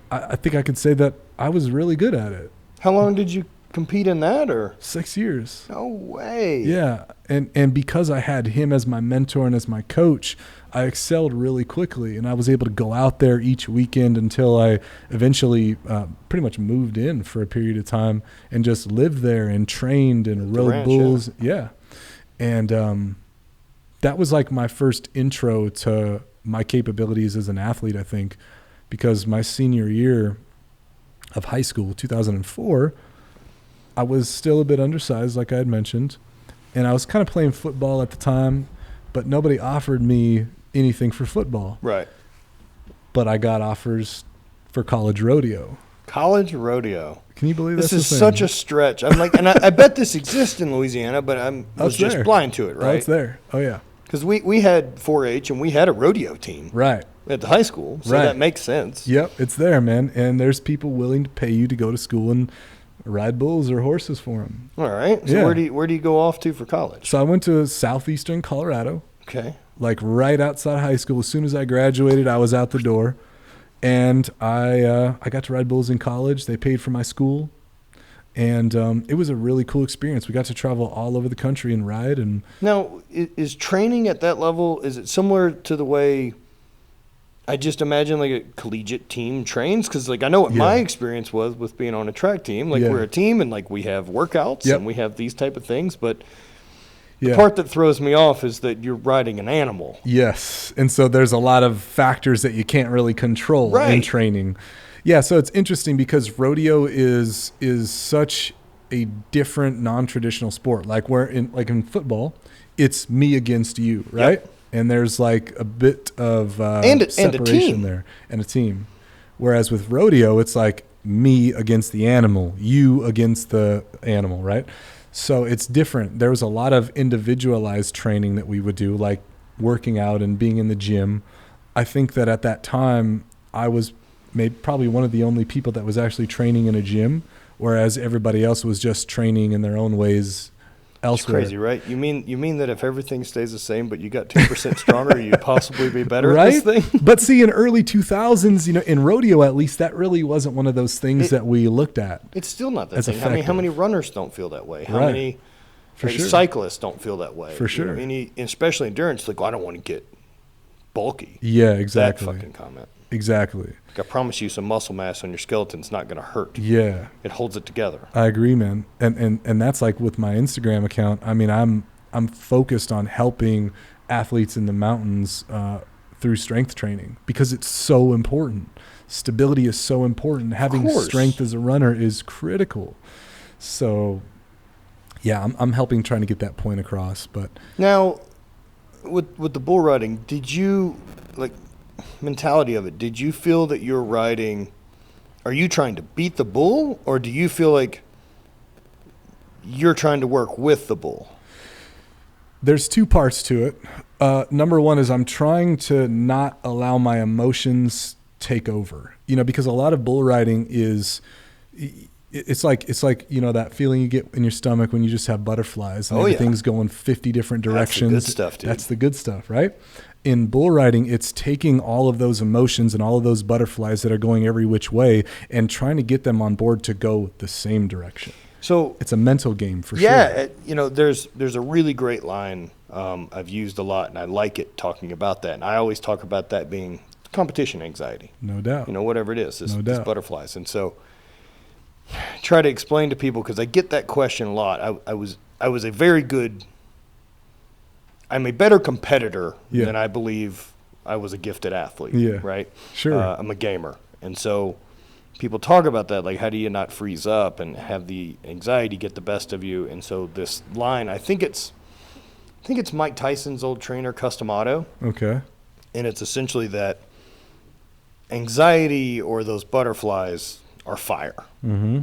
I think I could say that I was really good at it. How long did you compete in that, or 6 years? No way. Yeah, and because I had him as my mentor and as my coach, I excelled really quickly, and I was able to go out there each weekend until I eventually pretty much moved in for a period of time and just lived there and trained and rode bulls. Yeah. And that was like my first intro to my capabilities as an athlete, I think, because my senior year of high school, 2004, I was still a bit undersized, like I had mentioned, and I was kind of playing football at the time, but nobody offered me anything for football. Right. But I got offers for college rodeo. College rodeo. Can you believe this that's is such a stretch? I'm like, and I bet this exists in Louisiana, but I was just blind to it, right? Oh, it's there. Oh, yeah. Because we had 4-H and we had a rodeo team. Right. At the high school, so that makes sense. Yep, it's there, man. And there's people willing to pay you to go to school and ride bulls or horses for them. All right. So where do you go off to for college? So I went to southeastern Colorado. Okay. Like right outside high school. As soon as I graduated, I was out the door. And I got to ride bulls in college. They paid for my school. And it was a really cool experience. We got to travel all over the country and ride. And now, is training at that level, is it similar to the way I just imagine like a collegiate team trains? Because like I know what my experience was with being on a track team. Like we're a team and like we have workouts and we have these type of things. But the part that throws me off is that you're riding an animal. Yes. And so there's a lot of factors that you can't really control in training. Yeah, so it's interesting because rodeo is such a different non-traditional sport. Like in football, it's me against you, right? Yep. And there's like a bit of separation there and a team. Whereas with rodeo, it's like me against the animal, you against the animal, right? So it's different. There was a lot of individualized training that we would do, like working out and being in the gym. I think that at that time, I was probably one of the only people that was actually training in a gym whereas everybody else was just training in their own ways elsewhere. It's crazy, right? You mean that if everything stays the same, but you got 2% stronger, you'd possibly be better right? at this thing? But see, in early 2000s, in rodeo at least, that really wasn't one of those things that we looked at. It's still not that as thing. effective. How many runners don't feel that way? How Right. many For sure. cyclists don't feel that way? For sure. Especially endurance, like, I don't want to get bulky. Yeah, exactly. That fucking comment. Exactly. Like, I promise you some muscle mass on your skeleton's not going to hurt. Yeah. It holds it together. I agree, man. And that's like with my Instagram account. I mean, I'm focused on helping athletes in the mountains through strength training because it's so important. Stability is so important. Having strength as a runner is critical. So, yeah, I'm helping trying to get that point across. But now, with the bull riding, did you, like, mentality of it, did you feel that you're riding, are you trying to beat the bull, or do you feel like you're trying to work with the bull? There's two parts to it. Number one is I'm trying to not allow my emotions take over, because a lot of bull riding is, it's like, that feeling you get in your stomach when you just have butterflies and everything's going 50 different directions. That's the good stuff, dude. That's the good stuff, right? In bull riding, it's taking all of those emotions and all of those butterflies that are going every which way and trying to get them on board to go the same direction. So it's a mental game for sure. Yeah, there's a really great line I've used a lot, and I like it talking about that. And I always talk about that being competition anxiety. No doubt. Whatever it is, these butterflies. And so try to explain to people, because I get that question a lot. I'm a better competitor than I believe I was a gifted athlete. Yeah. Right? Sure. I'm a gamer. And so people talk about that, like, how do you not freeze up and have the anxiety get the best of you? And so this line, I think it's Mike Tyson's old trainer, Custom Auto. Okay. And it's essentially that anxiety or those butterflies are fire. Mm-hmm.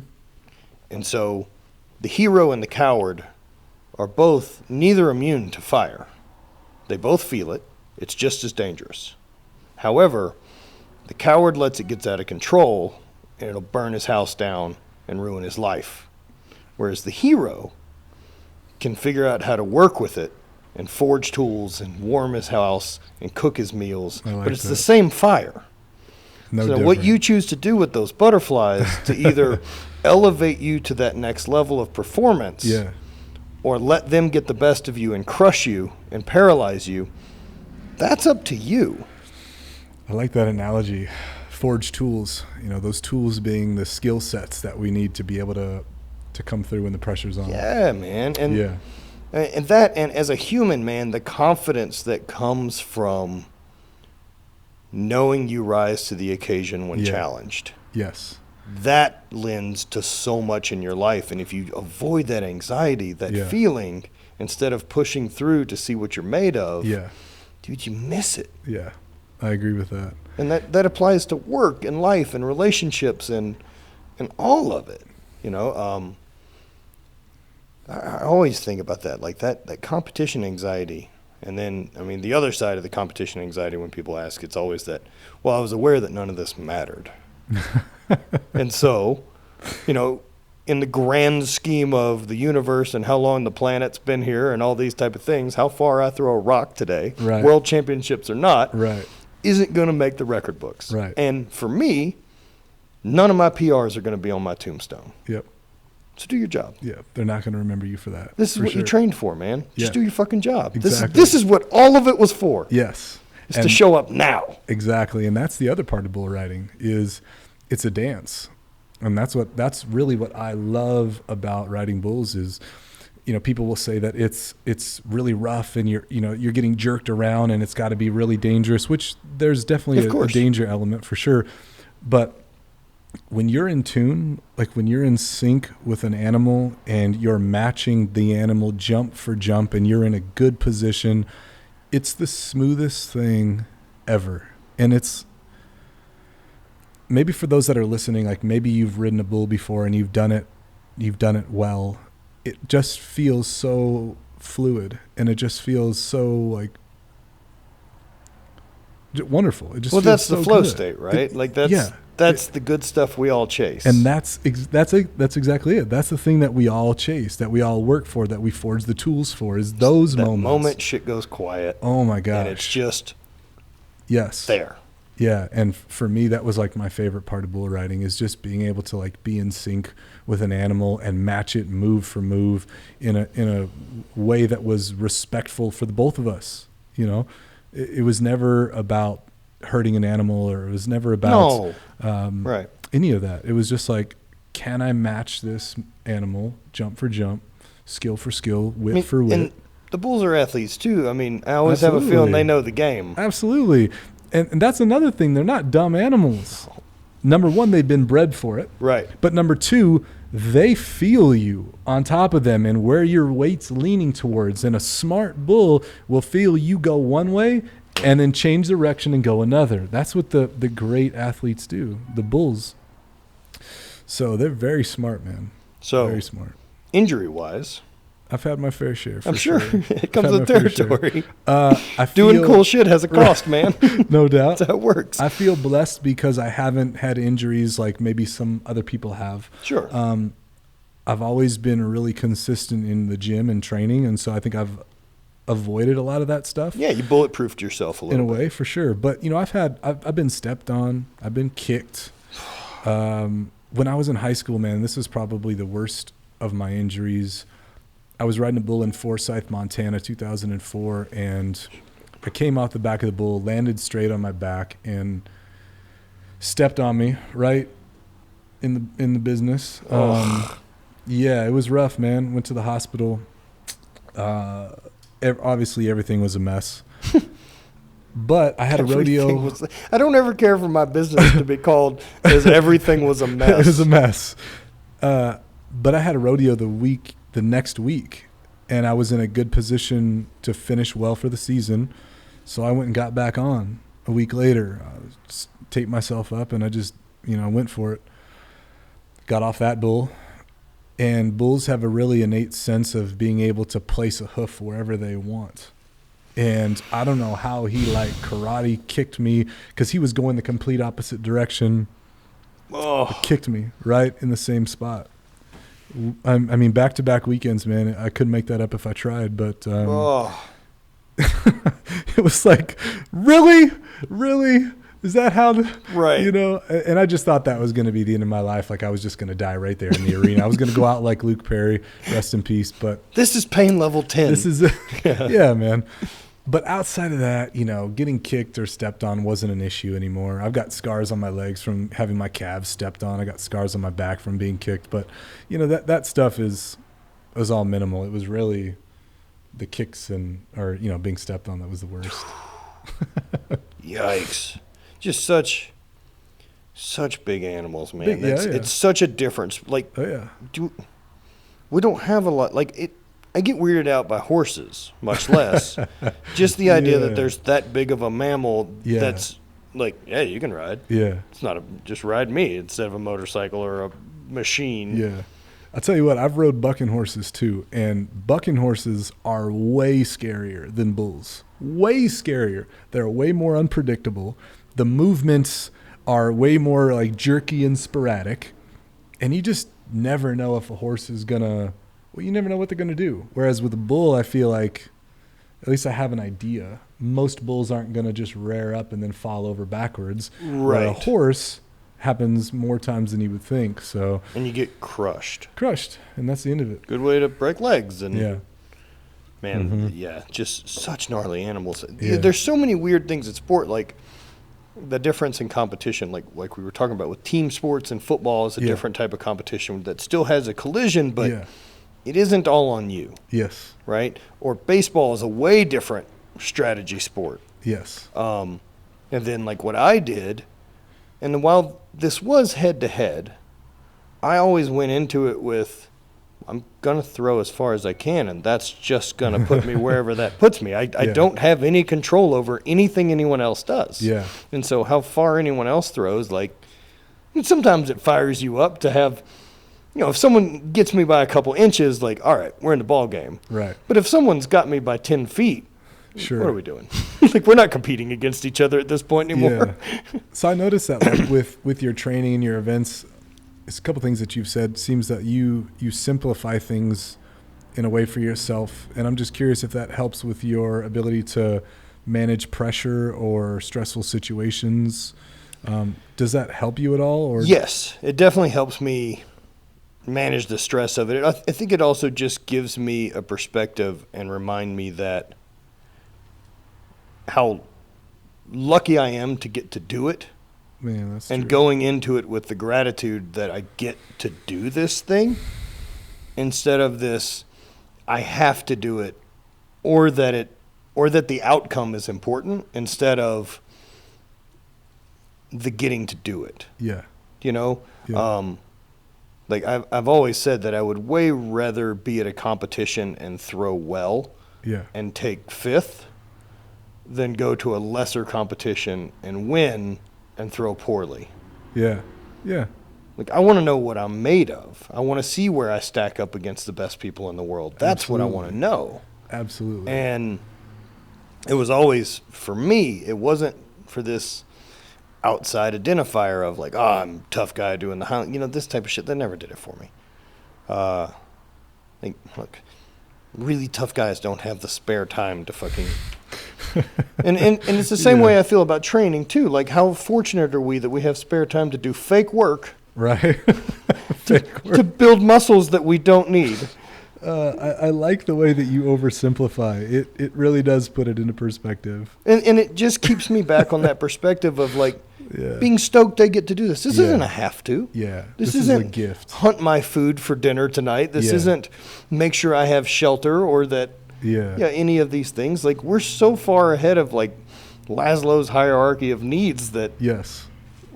And so the hero and the coward are both neither immune to fire. They both feel it. It's just as dangerous. However, the coward lets it get out of control, and it'll burn his house down and ruin his life. Whereas the hero can figure out how to work with it and forge tools and warm his house and cook his meals. But it's the same fire. No so different. what you choose to do with those butterflies to either elevate you to that next level of performance, or let them get the best of you and crush you and paralyze you, that's up to you. I like that analogy. Forge tools, those tools being the skill sets that we need to be able to come through when the pressure's on. Yeah, man. And as a human, man, the confidence that comes from knowing you rise to the occasion when challenged. Yes. That lends to so much in your life. And if you avoid that anxiety, that feeling, instead of pushing through to see what you're made of, dude, you miss it. Yeah, I agree with that. And that applies to work and life and relationships and all of it. I always think about that, like that competition anxiety. And then, the other side of the competition anxiety, when people ask, it's always that, well, I was aware that none of this mattered. And so, in the grand scheme of the universe and how long the planet's been here and all these type of things, how far I throw a rock today, world championships or not, isn't going to make the record books. Right. And for me, none of my PRs are going to be on my tombstone. Yep. So do your job. Yeah, they're not going to remember you for that. This is what you trained for, man. Just do your fucking job. Exactly. This is what all of it was for. Yes. It's to show up now. Exactly. And that's the other part of bull riding is it's a dance. And that's really what I love about riding bulls is, people will say that it's really rough and you're getting jerked around and it's got to be really dangerous, which there's definitely a danger element for sure. But when you're in tune, like when you're in sync with an animal and you're matching the animal jump for jump and you're in a good position, it's the smoothest thing ever. And it's maybe for those that are listening, like maybe you've ridden a bull before and you've done it well. It just feels so fluid and it just feels so like wonderful. It just well, feels that's so the flow good. state, right? Like that's yeah. that's the good stuff we all chase. And that's exactly it. That's the thing that we all chase, that we all work for, that we forge the tools for, is those that moments. moment shit goes quiet. Oh my gosh. And it's just yes. there. Yeah, and for me, that was like my favorite part of bull riding, is just being able to like be in sync with an animal and match it move for move in a way that was respectful for the both of us. You know, it was never about hurting an animal, or it was never about right. any of that. It was just like, can I match this animal jump for jump, skill for skill, wit for wit? And the bulls are athletes too. I mean, I always have a feeling they know the game. Absolutely. And that's another thing. They're not dumb animals. Number one, they've been bred for it. Right. But number two, they feel you on top of them and where your weight's leaning towards. And a smart bull will feel you go one way and then change direction and go another. That's what the great athletes do, the bulls. So they're very smart, man. So very smart. Injury-wise, I've had my fair share. I'm sure. It comes with territory. Doing cool shit has a cost, man. No doubt. That's how it works. I feel blessed because I haven't had injuries like maybe some other people have. Sure. I've always been really consistent in the gym and training, and so I think I've avoided a lot of that stuff. Yeah, you bulletproofed yourself a little in a bit. way, for sure. But I've been stepped on. I've been kicked. When I was in high school, man, this is probably the worst of my injuries. I was riding a bull in Forsyth, Montana, 2004, and I came off the back of the bull, landed straight on my back, and stepped on me right in the business. Yeah, it was rough, man. Went to the hospital. Obviously, everything was a mess. But I had a rodeo. I don't ever care for my business to be called as everything was a mess. It was a mess. But I had a rodeo the next week, and I was in a good position to finish well for the season. So I went and got back on a week later. I just taped myself up, and I just, went for it. Got off that bull. And bulls have a really innate sense of being able to place a hoof wherever they want. And I don't know how he karate kicked me, because he was going the complete opposite direction. Kicked me right in the same spot. I mean, back-to-back weekends, man. I couldn't make that up if I tried, but it was like, really? Is that how right? And I just thought that was going to be the end of my life. Like I was just going to die right there in the arena. I was going to go out like Luke Perry, rest in peace. But this is pain level 10. This is, yeah, man. But outside of that, getting kicked or stepped on wasn't an issue anymore. I've got scars on my legs from having my calves stepped on. I got scars on my back from being kicked. But, that stuff was all minimal. It was really the kicks or being stepped on that was the worst. Yikes. Just such big animals, man. It's such a difference. Like, we don't have a lot. Like, I get weirded out by horses, much less. Just the idea that there's that big of a mammal that's like, yeah, you can ride. Yeah. It's not just ride me instead of a motorcycle or a machine. Yeah. I'll tell you what, I've rode bucking horses too, and bucking horses are way scarier than bulls. Way scarier. They're way more unpredictable. The movements are way more like jerky and sporadic, and you just never know if a horse is gonna, you never know what they're gonna do. Whereas with a bull, I feel like, at least I have an idea. Most bulls aren't gonna just rear up and then fall over backwards. Right. Where a horse happens more times than you would think. So. And you get crushed, and that's the end of it. Good way to break legs. And yeah. Man, just such gnarly animals. Yeah. There's so many weird things in sport, like the difference in competition, like we were talking about with team sports, and football is a different type of competition that still has a collision, but it isn't all on you. Yes. Right? Or baseball is a way different strategy sport. Yes. And then like what I did, and while this was head-to-head, I always went into it with, I'm going to throw as far as I can, and that's just going to put me wherever that puts me. I don't have any control over anything anyone else does. Yeah. And so how far anyone else throws, sometimes it fires you up to have, if someone gets me by a couple inches, all right, we're in the ball game. Right. But if someone's got me by 10 feet, Sure. What are we doing? Like, we're not competing against each other at this point anymore. Yeah. So I noticed that, like, with your training and your events, it's a couple things that you've said. Seems that you simplify things in a way for yourself, and I'm just curious if that helps with your ability to manage pressure or stressful situations. Does that help you at all? Or Yes, it definitely helps me manage the stress of it. I think it also just gives me a perspective and remind me that how lucky I am to get to do it, man, that's and true. going into it with the gratitude that I get to do this thing instead of this I have to do it, or that the outcome is important instead of the getting to do it. Yeah. You know, Yeah. like I've always said that I would way rather be at a competition and throw well Yeah. and take fifth than go to a lesser competition and win and throw poorly. Yeah. Yeah. Like, I want to know what I'm made of. I want to see where I stack up against the best people in the world. That's what I want to know. Absolutely. And it was always, for me, it wasn't for this outside identifier of like, oh, I'm a tough guy doing the, this type of shit. That never did it for me. Like, look, really tough guys don't have the spare time to fucking. and it's the same way I feel about training too. Like, how fortunate are we that we have spare time to do fake work, Right. to build muscles that we don't need. I like the way that you oversimplify. It really does put it into perspective. And it just keeps me back on that perspective of like Yeah. being stoked I get to do this. This Yeah. isn't a have to. Yeah. This is a isn't gift. hunt my food for dinner tonight. This Yeah. isn't make sure I have shelter or that Yeah. any of these things. Like, we're so far ahead of like Maslow's hierarchy of needs that Yes.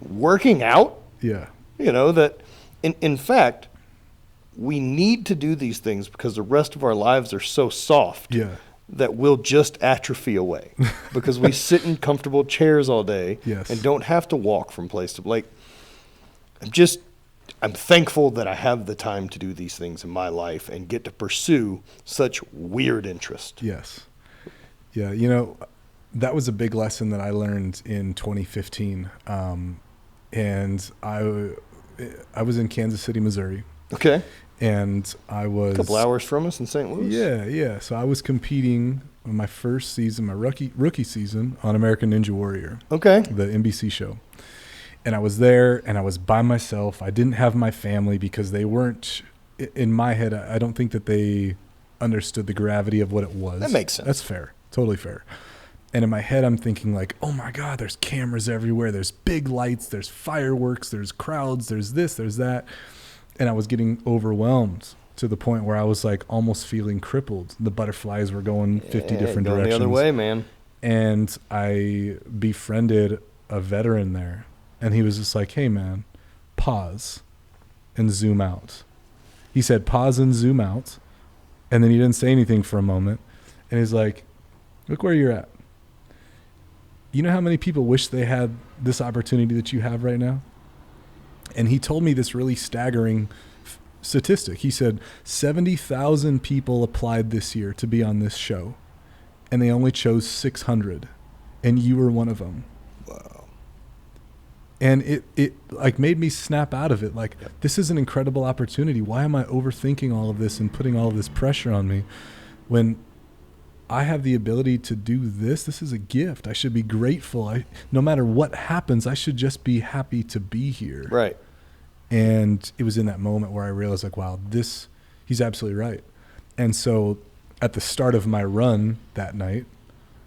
working out, Yeah. that in fact, we need to do these things because the rest of our lives are so soft Yeah. that we'll just atrophy away because we sit in comfortable chairs all day Yes. and don't have to walk from place to like. I'm thankful that I have the time to do these things in my life and get to pursue such weird interest. Yes. Yeah. That was a big lesson that I learned in 2015. And I was in Kansas City, Missouri, Okay. and I was A couple hours from us in St. Louis. Yeah. So I was competing in my first season, my rookie season, on American Ninja Warrior, Okay. the NBC show. And I was there, and I was by myself. I didn't have my family because they weren't, in my head, I don't think that they understood the gravity of what it was. That makes sense. That's fair. Totally fair. And in my head, I'm thinking like, oh my God, there's cameras everywhere. There's big lights. There's fireworks. There's crowds. There's this, there's that. And I was getting overwhelmed to the point where I was like almost feeling crippled. The butterflies were going 50 different going directions. the other way, man. And I befriended a veteran there. And he was just like, hey, man, pause and zoom out. He said, pause and zoom out. And then he didn't say anything for a moment. And he's like, look where you're at. You know how many people wish they had this opportunity that you have right now? And he told me this really staggering statistic. He said 70,000 people applied this year to be on this show, and they only chose 600, and you were one of them. Wow. And it like made me snap out of it. Like, this is an incredible opportunity. Why am I overthinking all of this and putting all of this pressure on me when I have the ability to do this? This is a gift. I should be grateful. No matter what happens, I should just be happy to be here. Right. And it was in that moment where I realized, like, wow, he's absolutely right. And so at the start of my run that night,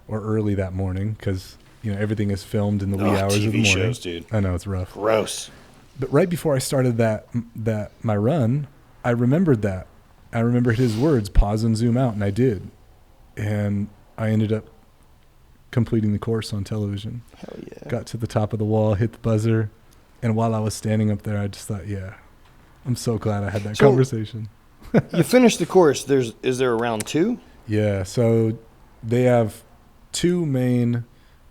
or early that morning, because everything is filmed in the wee hours TV of the morning. shows, dude. I know, it's rough. Gross. But right before I started my run, I remembered that. I remembered his words, pause and zoom out, and I did. And I ended up completing the course on television. Hell yeah. Got to the top of the wall, hit the buzzer, and while I was standing up there, I just thought, yeah, I'm so glad I had that conversation. You finished the course. Is there a round two? Yeah, so they have two main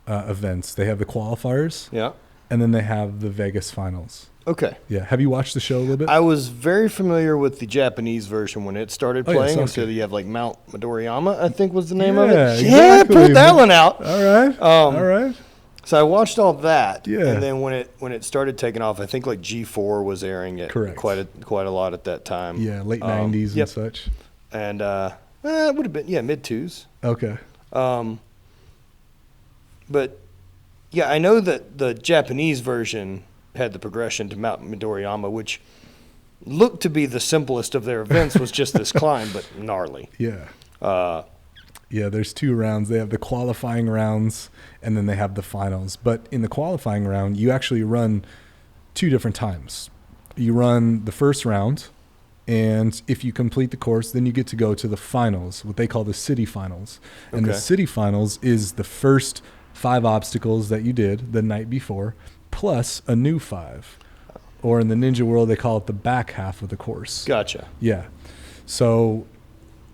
events. They have the qualifiers, Yeah. and then they have the Vegas finals. Okay. Yeah. Have you watched the show a little bit? I was very familiar with the Japanese version when it started playing. yeah, So you have like Mount Midoriyama, I think was the name of it. Yeah, Yeah, exactly. pulled that one out. All right. All right. So I watched all that. Yeah. And then when it started taking off, I think like G4 was airing it Correct. quite a lot at that time. Yeah, late 90s yep. and such. And it would have been mid 2s. Okay. But yeah, I know that the Japanese version had the progression to Mount Midoriyama, which looked to be the simplest of their events, was just this climb, but gnarly. Yeah. Yeah, there's 2 rounds. They have the qualifying rounds, and then they have the finals. But in the qualifying round, you actually run 2 different times. You run the first round, and if you complete the course, then you get to go to the finals, what they call the city finals. And the city finals is the first 5 obstacles that you did the night before, plus a new 5. Or in the ninja world, they call it the back half of the course. Gotcha. Yeah. So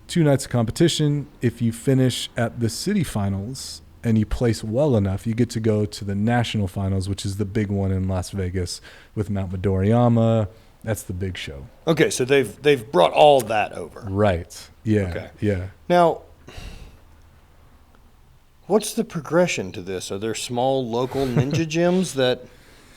2 nights of competition. If you finish at the city finals and you place well enough, you get to go to the national finals, which is the big one in Las Vegas with Mount Midoriyama. That's the big show. Okay, so they've brought all that over. Right. Yeah. Okay. Yeah. Now, what's the progression to this? Are there small local ninja gyms that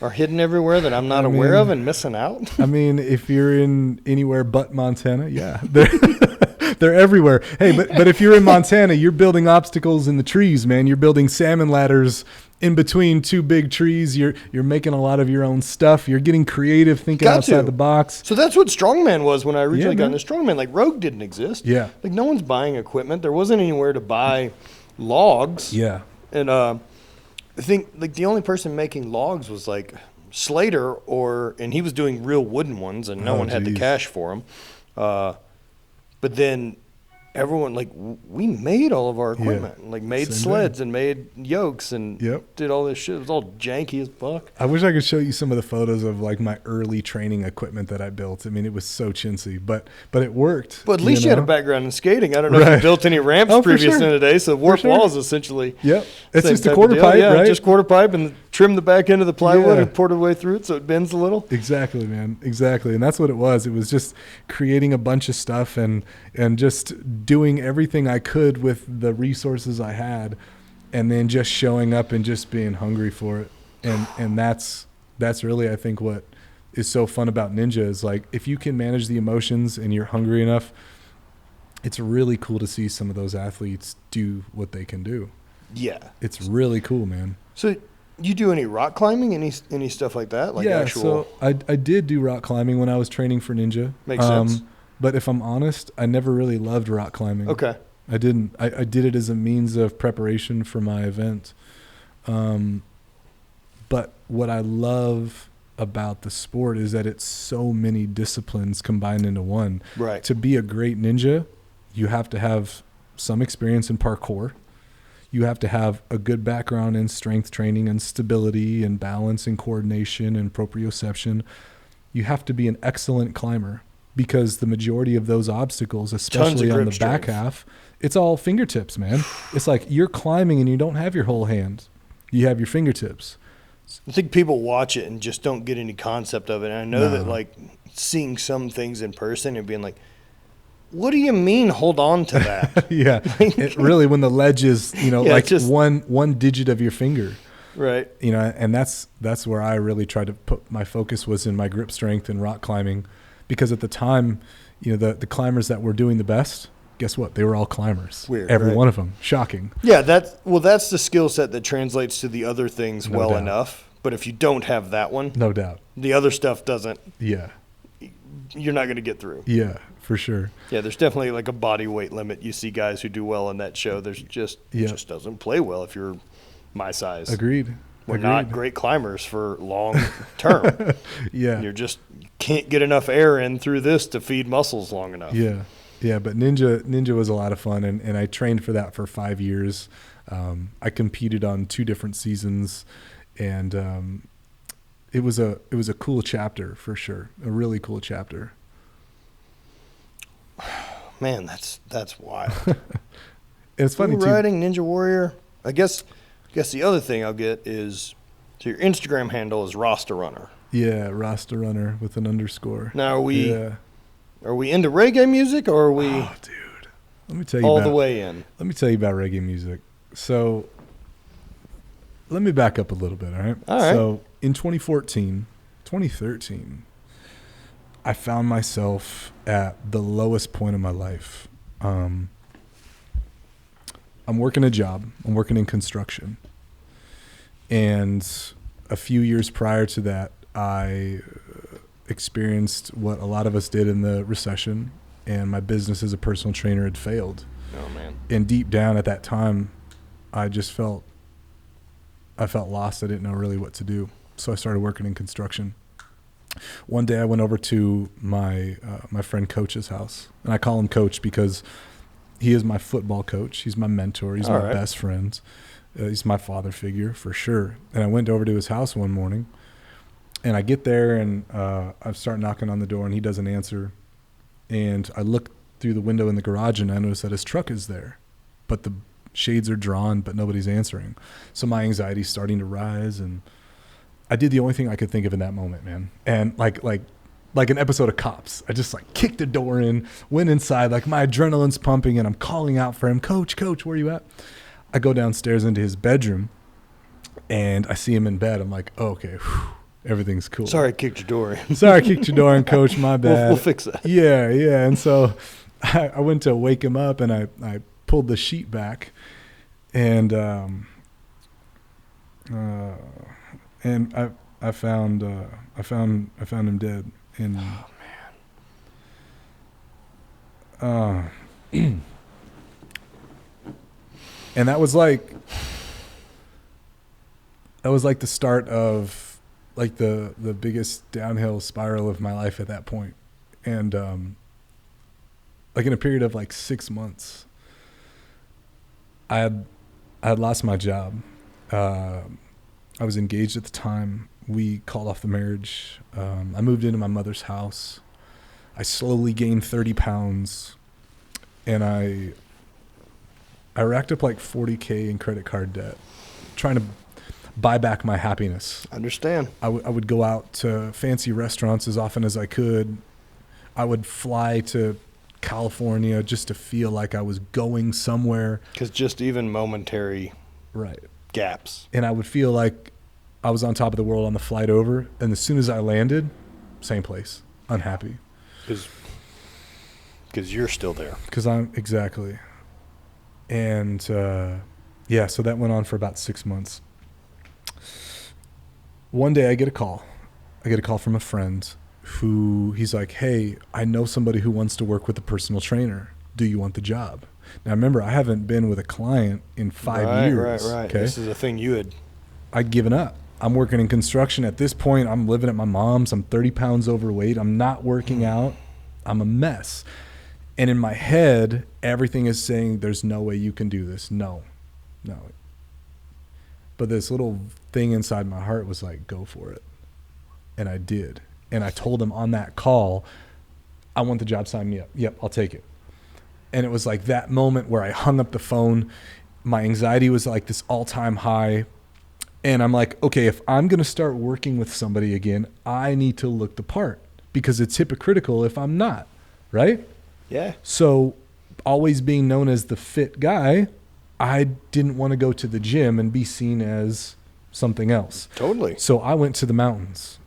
are hidden everywhere that I'm not aware of and missing out? I mean, if you're in anywhere but Montana, yeah, they're everywhere. Hey, but if you're in Montana, you're building obstacles in the trees, man. You're building salmon ladders in between 2 big trees. You're making a lot of your own stuff. You're getting creative, thinking outside the box. So that's what Strongman was when I originally got man. into Strongman. Like Rogue didn't exist. Yeah. Like no one's buying equipment. There wasn't anywhere to buy logs. Yeah. And I think like the only person making logs was like Slater, and he was doing real wooden ones, and no one had the cash for them. But then everyone, like, we made all of our equipment, like made sleds and made yokes and did all this shit. It was all janky as fuck. I wish I could show you some of the photos of like my early training equipment that I built. I mean, it was so chintzy, but it worked. But at least you had a background in skating. I don't know if you built any ramps previous in the day, so warp wall is essentially It's just a quarter pipe, right? Just quarter pipe and trim the back end of the plywood and pour it away through it so it bends a little. Exactly, man. Exactly. And that's what it was. It was just creating a bunch of stuff and just doing everything I could with the resources I had, and then just showing up and just being hungry for it. And that's really, I think, what is so fun about ninja is like, if you can manage the emotions and you're hungry enough, it's really cool to see some of those athletes do what they can do. Yeah. It's really cool, man. So you do any rock climbing, any stuff like that? Like actual... so I did do rock climbing when I was training for ninja. Makes sense. But if I'm honest, I never really loved rock climbing. Okay. I didn't. I did it as a means of preparation for my event. But what I love about the sport is that it's so many disciplines combined into one. Right. To be a great ninja, you have to have some experience in parkour. You have to have a good background in strength training and stability and balance and coordination and proprioception. You have to be an excellent climber, because the majority of those obstacles, especially on the back half, it's all fingertips, man. It's like you're climbing and you don't have your whole hand. You have your fingertips. I think people watch it and just don't get any concept of it. And I know that like seeing some things in person and being like, what do you mean hold on to that? Yeah. It really, when the ledge is, like just one digit of your finger. Right. And that's where I really tried to put my focus, was in my grip strength and rock climbing. Because at the time, the climbers that were doing the best, guess what? They were all climbers. Weird, Every one of them. Shocking. Yeah, that's the skill set that translates to the other things No doubt. enough. But if you don't have that one, no doubt, the other stuff doesn't. Yeah. You're not going to get through. Yeah, for sure. Yeah, there's definitely like a body weight limit. You see guys who do well in that show. There's just doesn't play well if you're my size. Agreed. We're not great climbers for long term. Yeah. You can't get enough air in through this to feed muscles long enough. Yeah. Yeah. But ninja was a lot of fun. And I trained for that for 5 years. I competed on 2 different seasons, and it was a cool chapter for sure. A really cool chapter. Man, that's wild. It's funny too. Riding Ninja Warrior. I guess the other thing I'll get is So your Instagram handle is Rasta Runner. Yeah, Rasta Runner with an underscore. Now, are we Yeah. into reggae music, or are we Oh, dude. Let me tell you all about, the way in? Let me tell you about reggae music. So let me back up a little bit, all right? All right. So in 2013, I found myself at the lowest point of my life. I'm working a job. I'm working in construction. And a few years prior to that, I experienced what a lot of us did in the recession, and my business as a personal trainer had failed. Oh, man. And deep down at that time, I felt lost. I didn't know really what to do. So I started working in construction. One day I went over to my friend Coach's house, and I call him Coach because he is my football coach. He's my mentor. He's my best friend. He's my father figure for sure. And I went over to his house one morning, and I get there, and I start knocking on the door, and he doesn't answer. And I look through the window in the garage, and I notice that his truck is there, but the shades are drawn, but nobody's answering. So my anxiety's starting to rise, and I did the only thing I could think of in that moment, man. And like an episode of Cops, I just like kicked the door in, went inside, like my adrenaline's pumping, and I'm calling out for him, Coach, where you at? I go downstairs into his bedroom, and I see him in bed. I'm like, oh, okay, whew, everything's cool. Sorry I kicked your door in. Sorry I kicked your door in, Coach, my bad. We'll fix that. Yeah. And so I went to wake him up, and I pulled the sheet back, and I found him dead. And oh man. And that was like the start of like the biggest downhill spiral of my life at that point. And like in a period of like 6 months, I had lost my job. I was engaged at the time. We called off the marriage. I moved into my mother's house. I slowly gained 30 pounds, and I racked up like $40K in credit card debt, trying to buy back my happiness. Understand. I would go out to fancy restaurants as often as I could. I would fly to California just to feel like I was going somewhere. Because just even momentary gaps. And I would feel like I was on top of the world on the flight over. And as soon as I landed, same place, unhappy. Because you're still there. Because I'm, exactly. And so that went on for about 6 months. One day I get a call from a friend who he's like, hey, I know somebody who wants to work with a personal trainer. Do you want the job? Now, remember, I haven't been with a client in 5 years. Right. Okay? This is a thing I'd given up. I'm working in construction. At this point, I'm living at my mom's. I'm 30 pounds overweight. I'm not working out. I'm a mess. And in my head, everything is saying, there's no way you can do this. No. But this little thing inside my heart was like, go for it. And I did. And I told him on that call, I want the job, sign me up. Yep, I'll take it. And it was like that moment where I hung up the phone. My anxiety was like this all-time high. And I'm like, okay, if I'm going to start working with somebody again, I need to look the part, because it's hypocritical if I'm not, right? Yeah. So always being known as the fit guy, I didn't want to go to the gym and be seen as something else. Totally. So I went to the mountains.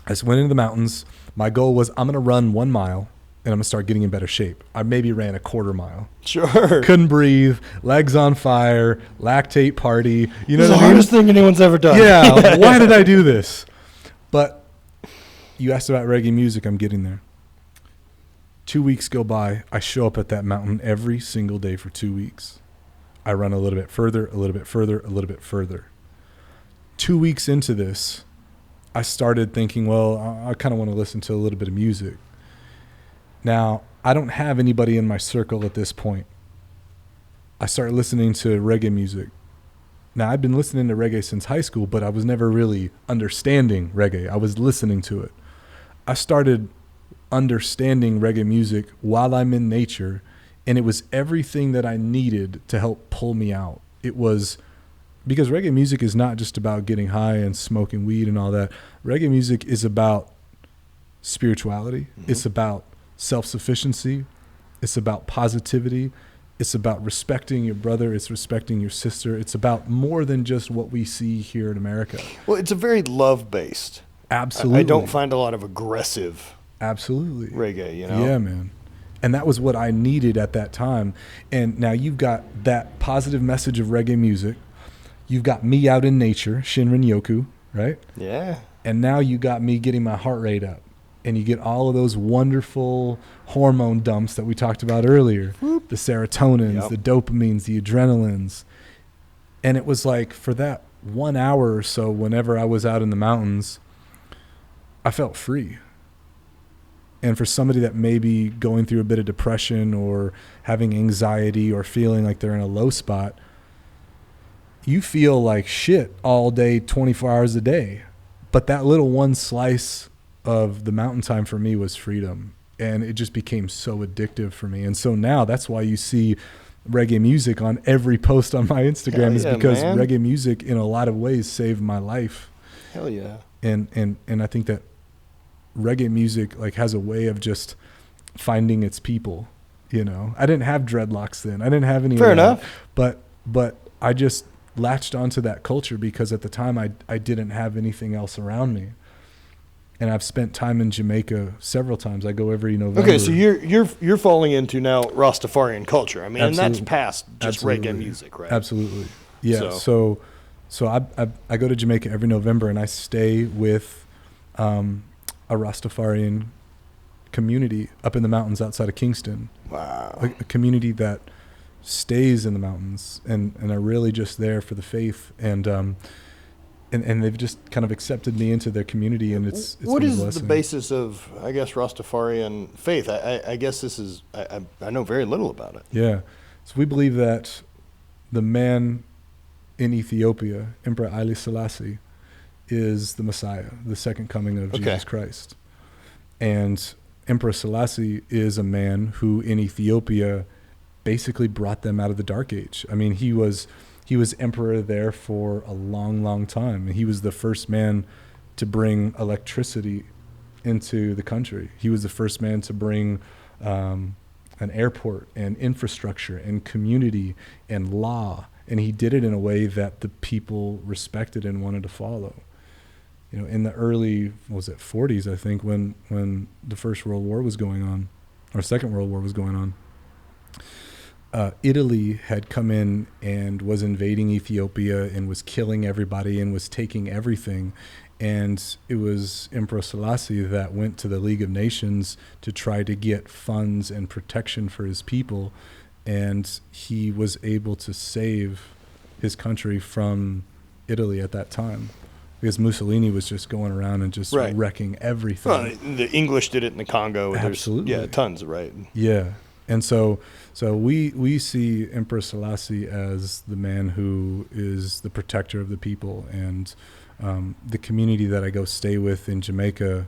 I just went into the mountains. My goal was I'm going to run 1 mile, and I'm going to start getting in better shape. I maybe ran a 1/4 mile. Sure. Couldn't breathe, legs on fire, lactate party. You know It's what the I mean? hardest thing anyone's ever done. Yeah, why did I do this? But you asked about reggae music, I'm getting there. 2 weeks go by. I show up at that mountain every single day for 2 weeks. I run a little bit further, a little bit further, a little bit further. 2 weeks into this, I started thinking, well, I kind of want to listen to a little bit of music. Now, I don't have anybody in my circle at this point. I started listening to reggae music. Now, I've been listening to reggae since high school, but I was never really understanding reggae. I was listening to it. I started understanding reggae music while I'm in nature, and it was everything that I needed to help pull me out. It was because reggae music is not just about getting high and smoking weed and all that. Reggae music is about spirituality. Mm-hmm. It's about self-sufficiency. It's about positivity. It's about respecting your brother. It's respecting your sister. It's about more than just what we see here in America. Well, it's a very love-based. Absolutely. I don't find a lot of aggressive absolutely reggae, you know? Yeah, man. And that was what I needed at that time. And now you've got that positive message of reggae music. You've got me out in nature, Shinrin Yoku, right? Yeah. And now you got me getting my heart rate up. And you get all of those wonderful hormone dumps that we talked about earlier. Whoop. The serotonins, the dopamines, the adrenalines. And it was like for that 1 hour or so, whenever I was out in the mountains, I felt free. And for somebody that may be going through a bit of depression or having anxiety or feeling like they're in a low spot, you feel like shit all day, 24 hours a day. But that little one slice of the mountain time for me was freedom. And it just became so addictive for me. And so now that's why you see reggae music on every post on my Instagram is because reggae music in a lot of ways saved my life. Hell yeah. And I think that reggae music like has a way of just finding its people, you know. I didn't have dreadlocks then. I didn't have any Fair enough. But I just latched onto that culture because at the time I didn't have anything else around me. And I've spent time in Jamaica several times. I go every November. Okay, so you're falling into now Rastafarian culture. I mean, Absolutely. And that's past just Absolutely. reggae music, right? Absolutely. Yeah. So I go to Jamaica every November and I stay with a Rastafarian community up in the mountains outside of Kingston. Wow. A community that stays in the mountains and are really just there for the faith and they've just kind of accepted me into their community, and it's what been a is blessing. the basis of, I guess, Rastafarian faith? I guess this is I know very little about it. Yeah, so we believe that the man in Ethiopia, Emperor Haile Selassie, is the Messiah, the second coming of Jesus Christ, and Emperor Selassie is a man who in Ethiopia basically brought them out of the Dark Age. I mean, he was emperor there for a long, long time. He was the first man to bring electricity into the country. He was the first man to bring an airport and infrastructure and community and law. And he did it in a way that the people respected and wanted to follow. You know, in the early, 40s, I think, when the First World War was going on, or Second World War was going on, Italy had come in and was invading Ethiopia and was killing everybody and was taking everything. And it was Emperor Selassie that went to the League of Nations to try to get funds and protection for his people. And he was able to save his country from Italy at that time. Because Mussolini was just going around and just wrecking everything. Well, the English did it in the Congo. Absolutely. There's, tons, right? Yeah. And so we see Emperor Selassie as the man who is the protector of the people, and the community that I go stay with in Jamaica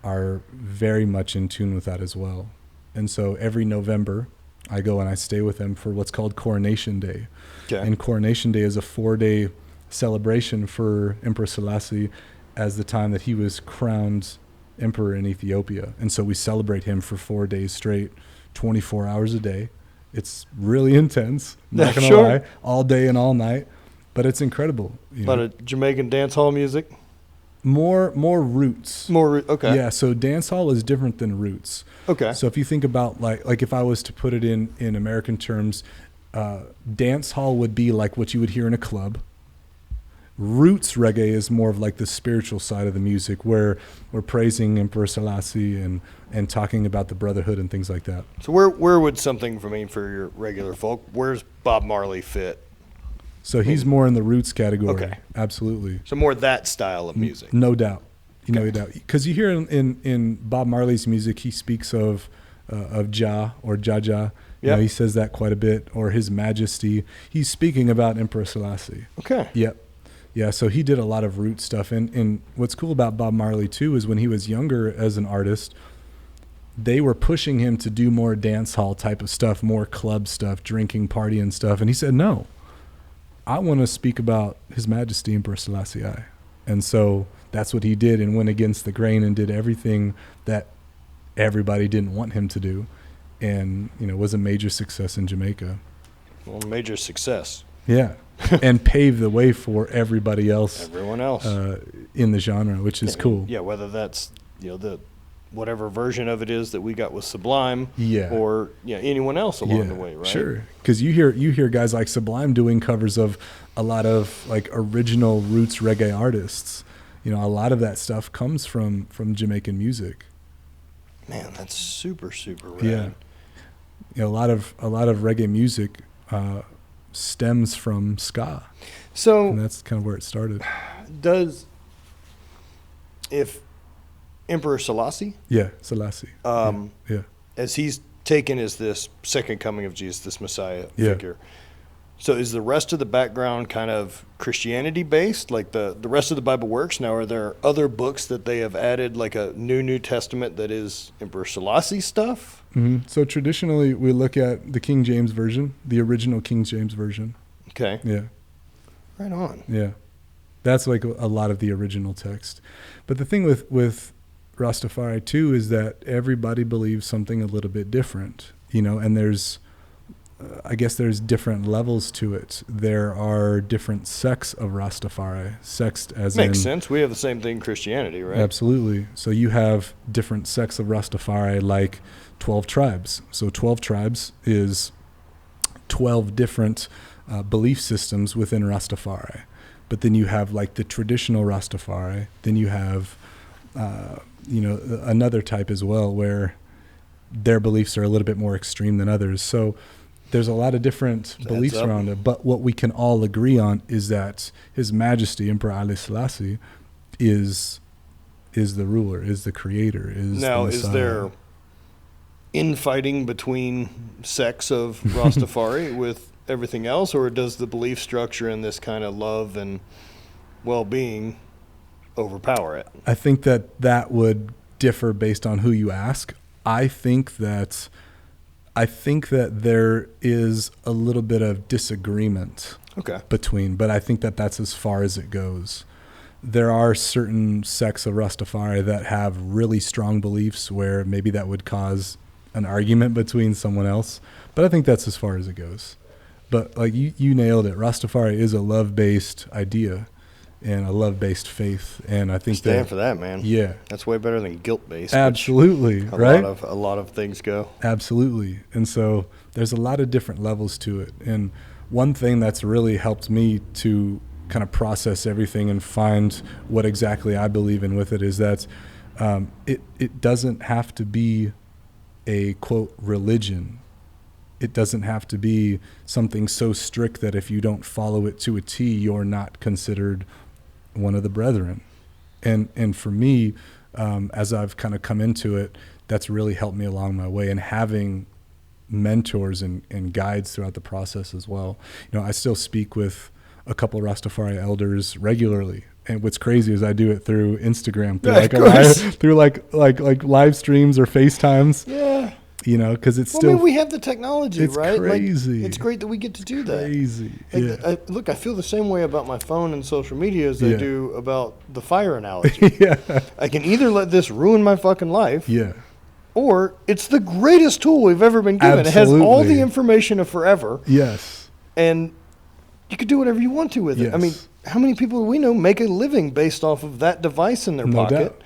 are very much in tune with that as well. And so every November I go and I stay with them for what's called Coronation Day. Okay. And Coronation Day is a 4-day celebration for Emperor Selassie as the time that he was crowned emperor in Ethiopia. And so we celebrate him for 4 days straight, 24 hours a day. It's really intense, not gonna lie, all day and all night, but it's incredible. A lot of Jamaican dance hall music? More roots. Okay. Yeah, so dance hall is different than roots. Okay. So if you think about like if I was to put it in American terms, dance hall would be like what you would hear in a club. Roots reggae is more of like the spiritual side of the music where we're praising Emperor Selassie and talking about the brotherhood and things like that. So where would something for your regular folk, where's Bob Marley fit? So he's more in the roots category. Okay. Absolutely. So more that style of music. No doubt. No doubt. Because you hear in Bob Marley's music, he speaks of Jah or Jaja. You know, he says that quite a bit, or His Majesty. He's speaking about Emperor Selassie. Okay. Yep. Yeah, so he did a lot of root stuff. And what's cool about Bob Marley, too, is when he was younger as an artist, they were pushing him to do more dance hall type of stuff, more club stuff, drinking, partying stuff. And he said, no, I want to speak about His Majesty Emperor Selassie I. And so that's what he did, and went against the grain and did everything that everybody didn't want him to do, and was a major success in Jamaica. Well, major success. Yeah. And paved the way for everybody else. Everyone else. In the genre, which is cool. Yeah, whether that's, the whatever version of it is that we got with Sublime, or anyone else along the way, right? Sure. Because you hear guys like Sublime doing covers of a lot of like original roots reggae artists. A lot of that stuff comes from Jamaican music. Man, that's super, super rad. Yeah. A lot of reggae music stems from ska. So, and that's kind of where it started. If Emperor Selassie? Yeah, Selassie. As he's taken as this second coming of Jesus, this Messiah figure. So is the rest of the background kind of Christianity based, like the rest of the Bible works? Now, are there other books that they have added, like a New Testament that is Emperor Selassie stuff? Mm-hmm. So traditionally, we look at the King James Version, the original King James Version. Okay. Yeah. Right on. Yeah. That's like a lot of the original text. But the thing with Rastafari too is that everybody believes something a little bit different, and there's I guess there's different levels to it. There are different sects of Rastafari. Sext as Makes sense. We have the same thing in Christianity, right? Absolutely. So you have different sects of Rastafari, like 12 tribes. So 12 tribes is 12 different belief systems within Rastafari. But then you have like the traditional Rastafari. Then you have, another type as well where their beliefs are a little bit more extreme than others. So there's a lot of different beliefs around it, but what we can all agree on is that His Majesty Emperor Haile Selassie is the ruler, is the creator, is now the Messiah. Is there infighting between sects of Rastafari with everything else, or does the belief structure and this kind of love and well-being overpower it? I think that would differ based on who you ask. I think that there is a little bit of disagreement between, but I think that that's as far as it goes. There are certain sects of Rastafari that have really strong beliefs where maybe that would cause an argument between someone else, but I think that's as far as it goes. But like you nailed it. Rastafari is a love-based idea and a love-based faith, and I think stand for that, man. Yeah, that's way better than guilt-based. Absolutely, right? A lot of things go. Absolutely, and so there's a lot of different levels to it. And one thing that's really helped me to kind of process everything and find what exactly I believe in with it is that it doesn't have to be a quote religion. It doesn't have to be something so strict that if you don't follow it to a T, you're not considered one of the brethren. And for me, as I've kind of come into it, that's really helped me along my way, and having mentors and guides throughout the process as well. I still speak with a couple Rastafari elders regularly. And what's crazy is I do it through Instagram, through like live streams or FaceTimes. Yeah. Because it's still. I mean, we have the technology, it's right? Crazy. It's great that we get to do that. Crazy. Look, I feel the same way about my phone and social media as I do about the fire analogy. I can either let this ruin my fucking life. Or it's the greatest tool we've ever been given. Absolutely. It has all the information of forever. Yes. And you can do whatever you want to with it. I mean, how many people do we know make a living based off of that device in their pocket?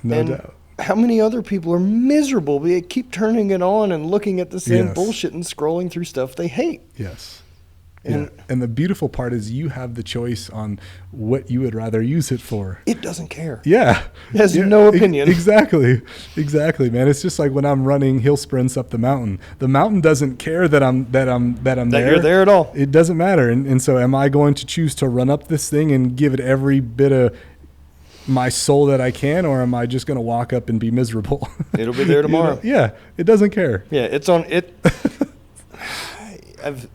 No doubt. How many other people are miserable? They keep turning it on and looking at the same bullshit and scrolling through stuff they hate. Yes. And the beautiful part is you have the choice on what you would rather use it for. It doesn't care. Yeah. It has no opinion. Exactly, man. It's just like when I'm running hill sprints up the mountain. The mountain doesn't care that I'm there. You're there at all. It doesn't matter. And so am I going to choose to run up this thing and give it every bit of my soul that I can, or am I just going to walk up and be miserable? It'll be there tomorrow. Yeah, it doesn't care. Yeah, it's on it. I've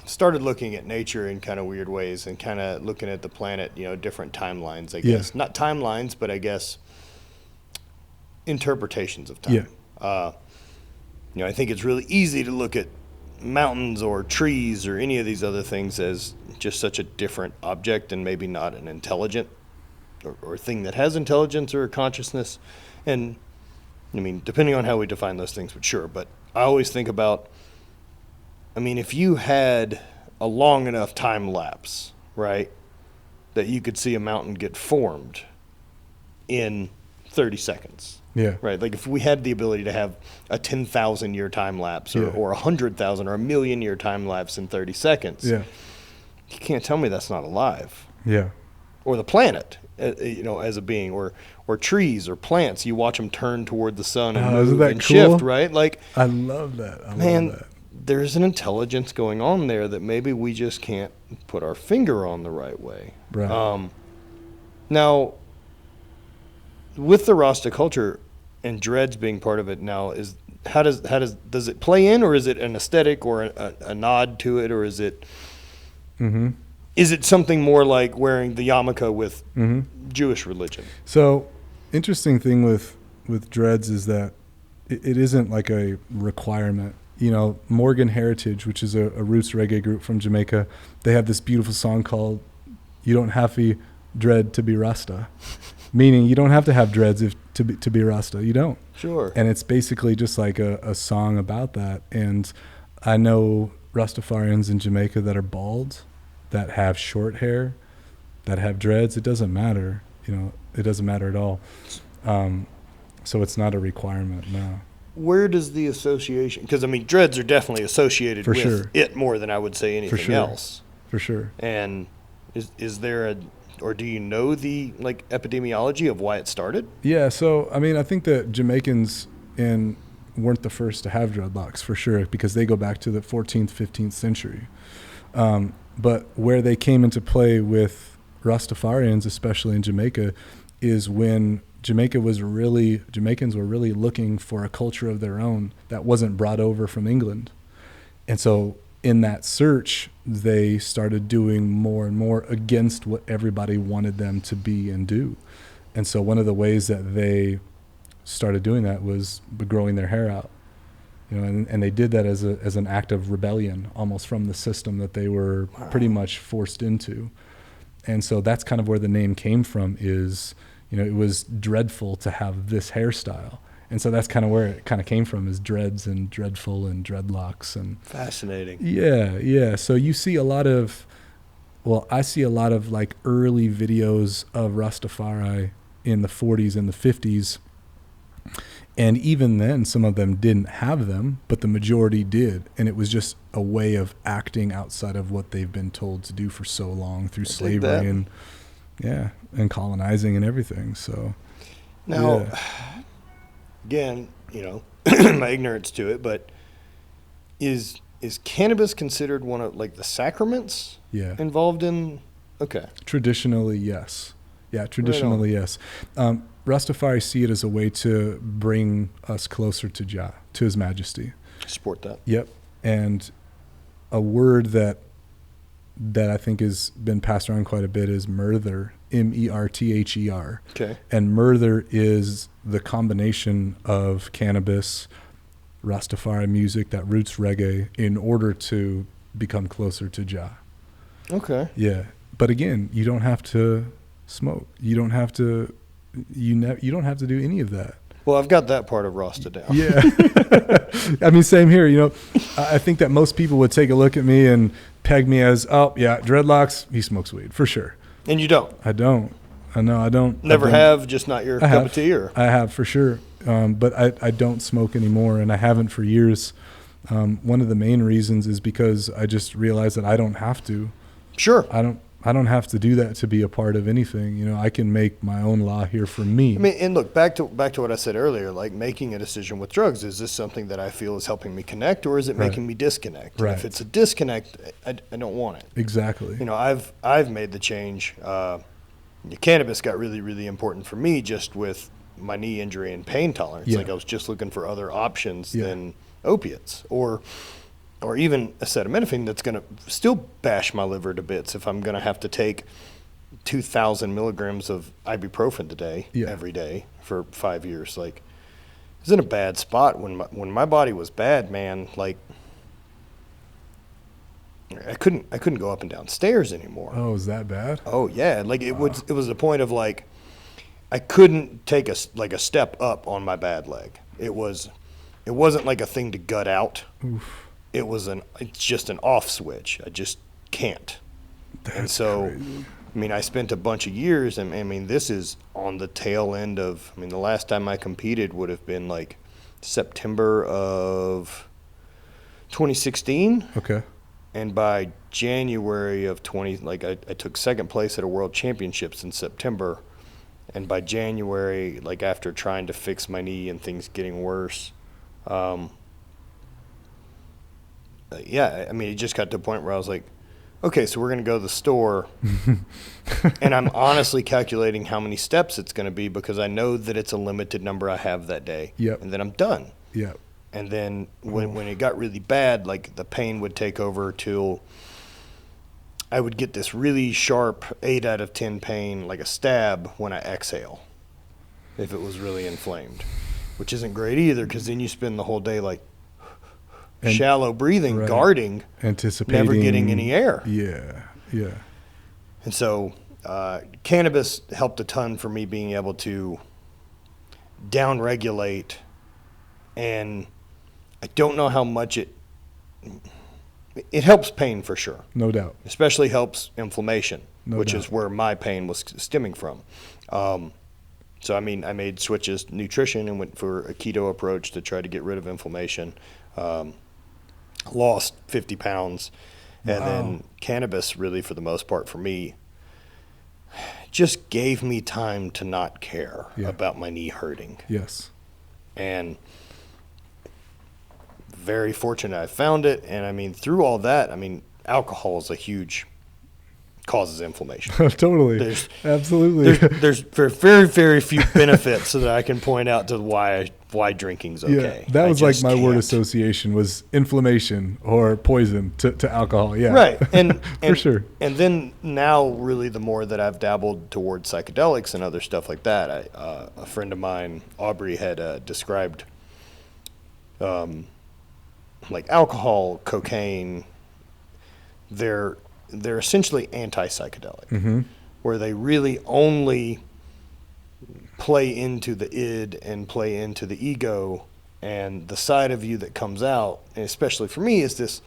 started looking at nature in kind of weird ways and kind of looking at the planet, different timelines, I guess. Not timelines, but I guess interpretations of time. I think it's really easy to look at mountains or trees or any of these other things as just such a different object and maybe not an intelligent or thing that has intelligence or consciousness. And I mean, depending on how we define those things, but sure. But I always think about, I mean, if you had a long enough time lapse, right, that you could see a mountain get formed in 30 seconds. Yeah. Right. Like if we had the ability to have a 10,000 year time lapse or, Yeah. or 100,000 or a million year time lapse in 30 seconds, Yeah. you can't tell me that's not alive. Yeah. Or the planet, as a being, or trees or plants. You watch them turn toward the sun and Isn't move that and cool? shift, right? Like, I love that. I man, love that. there's an intelligence going on there that maybe we just can't put our finger on the right way. Right. Now, with the Rasta culture and dreads being part of it now, does it play in, or is it an aesthetic or a nod to it, or is it something more like wearing the yarmulke with Jewish religion? So, interesting thing with dreads is that it isn't like a requirement. You know, Morgan Heritage, which is a roots reggae group from Jamaica, they have this beautiful song called "You Don't Have to Dread to Be Rasta," meaning you don't have to have dreads to be Rasta. You don't. Sure. And it's basically just like a song about that. And I know Rastafarians in Jamaica that are bald, that have short hair, that have dreads. It doesn't matter. You know, it doesn't matter at all. So it's not a requirement, no. Where does the association, because I mean, dreads are definitely associated For with sure. it more than I would say anything sure. else. For sure. And is there or do you know the like epidemiology of why it started? Yeah, so I mean, I think that Jamaicans weren't the first to have dreadlocks for sure, because they go back to the 14th, 15th century. But where they came into play with Rastafarians, especially in Jamaica, is when Jamaicans were really looking for a culture of their own that wasn't brought over from England. And so in that search, they started doing more and more against what everybody wanted them to be and do. And so one of the ways that they started doing that was growing their hair out. You know, and they did that as an act of rebellion, almost from the system that they were pretty much forced into. And so that's kind of where the name came from, is, you know, it was dreadful to have this hairstyle. And so that's kind of where it kind of came from, is dreads and dreadful and dreadlocks. And Fascinating. yeah. So you see I see a lot of like early videos of Rastafari in the 40s and the 50s. And even then, some of them didn't have them, but the majority did. And it was just a way of acting outside of what they've been told to do for so long through slavery and colonizing and everything. So now, again, you know, my ignorance to it, but is cannabis considered one of like the sacraments involved in? Okay. Traditionally, yes. Yeah, traditionally, yes. Rastafari see it as a way to bring us closer to Jah, to His Majesty. Support that. Yep. And a word that I think has been passed around quite a bit is murther, M-E-R-T-H-E-R. Okay. And murther is the combination of cannabis, Rastafari music, that roots reggae, in order to become closer to Jah. Okay. Yeah. But again, you don't have to smoke. You don't have to you don't have to do any of that. Well, I've got that part of Rasta down. Yeah. I mean, same here. You know, I think that most people would take a look at me and peg me as, oh, yeah, dreadlocks, he smokes weed, for sure. And you don't? I don't. I don't. Never have, just not your cup of tea? Or? I have, for sure. But I don't smoke anymore, and I haven't for years. One of the main reasons is because I just realized that I don't have to. Sure. I don't have to do that to be a part of anything. You know, I can make my own law here for me. I mean, and look, back to what I said earlier, like making a decision with drugs, is this something that I feel is helping me connect, or is it making me disconnect? Right. And if it's a disconnect, I don't want it. Exactly. You know, I've made the change. Cannabis got really, really important for me just with my knee injury and pain tolerance. Yeah. Like I was just looking for other options than opiates or even acetaminophen that's going to still bash my liver to bits if I'm going to have to take 2,000 milligrams of ibuprofen today, every day for 5 years. Like, I was in a bad spot when my body was bad, man. Like, I couldn't go up and down stairs anymore. Oh, is that bad? Oh yeah, like it was a point of like I couldn't take a step up on my bad leg. It wasn't like a thing to gut out. Oof. It's just an off switch. I just can't. That's and so crazy. I mean, I spent a bunch of years, and I mean, this is on the tail end of, I mean, the last time I competed would have been like September of 2016. Okay. And by January of I took second place at a world championships in September. And by January, like after trying to fix my knee and things getting worse, yeah, I mean, it just got to a point where I was like, okay, so we're going to go to the store. And I'm honestly calculating how many steps it's going to be because I know that it's a limited number I have that day. Yep. And then I'm done. Yep. And then when it got really bad, like the pain would take over till I would get this really sharp 8 out of 10 pain, like a stab when I exhale, if it was really inflamed, which isn't great either because then you spend the whole day like shallow breathing, right. Guarding, Anticipating. never getting any air. Yeah, yeah. And so cannabis helped a ton for me being able to down-regulate, and I don't know how much it helps pain for sure. No doubt. Especially helps inflammation, which doubt. is where my pain was stemming from. So, I mean, I made switches, nutrition, and went for a keto approach to try to get rid of inflammation. Lost 50 pounds. And Wow. then cannabis, really, for the most part, for me, just gave me time to not care about my knee hurting. Yes. And very fortunate I found it. And, I mean, through all that, I mean, alcohol is a huge causes inflammation. Totally. Absolutely. There's very, very few benefits that I can point out to why drinking's okay. Yeah, that was like my word can't. association was inflammation or poison to alcohol. Yeah. Right. And for sure. And then now really the more that I've dabbled towards psychedelics and other stuff like that, a friend of mine, Aubrey, had described like alcohol, cocaine, they're essentially anti-psychedelic, where they really only play into the id and play into the ego, and the side of you that comes out, and especially for me, is this.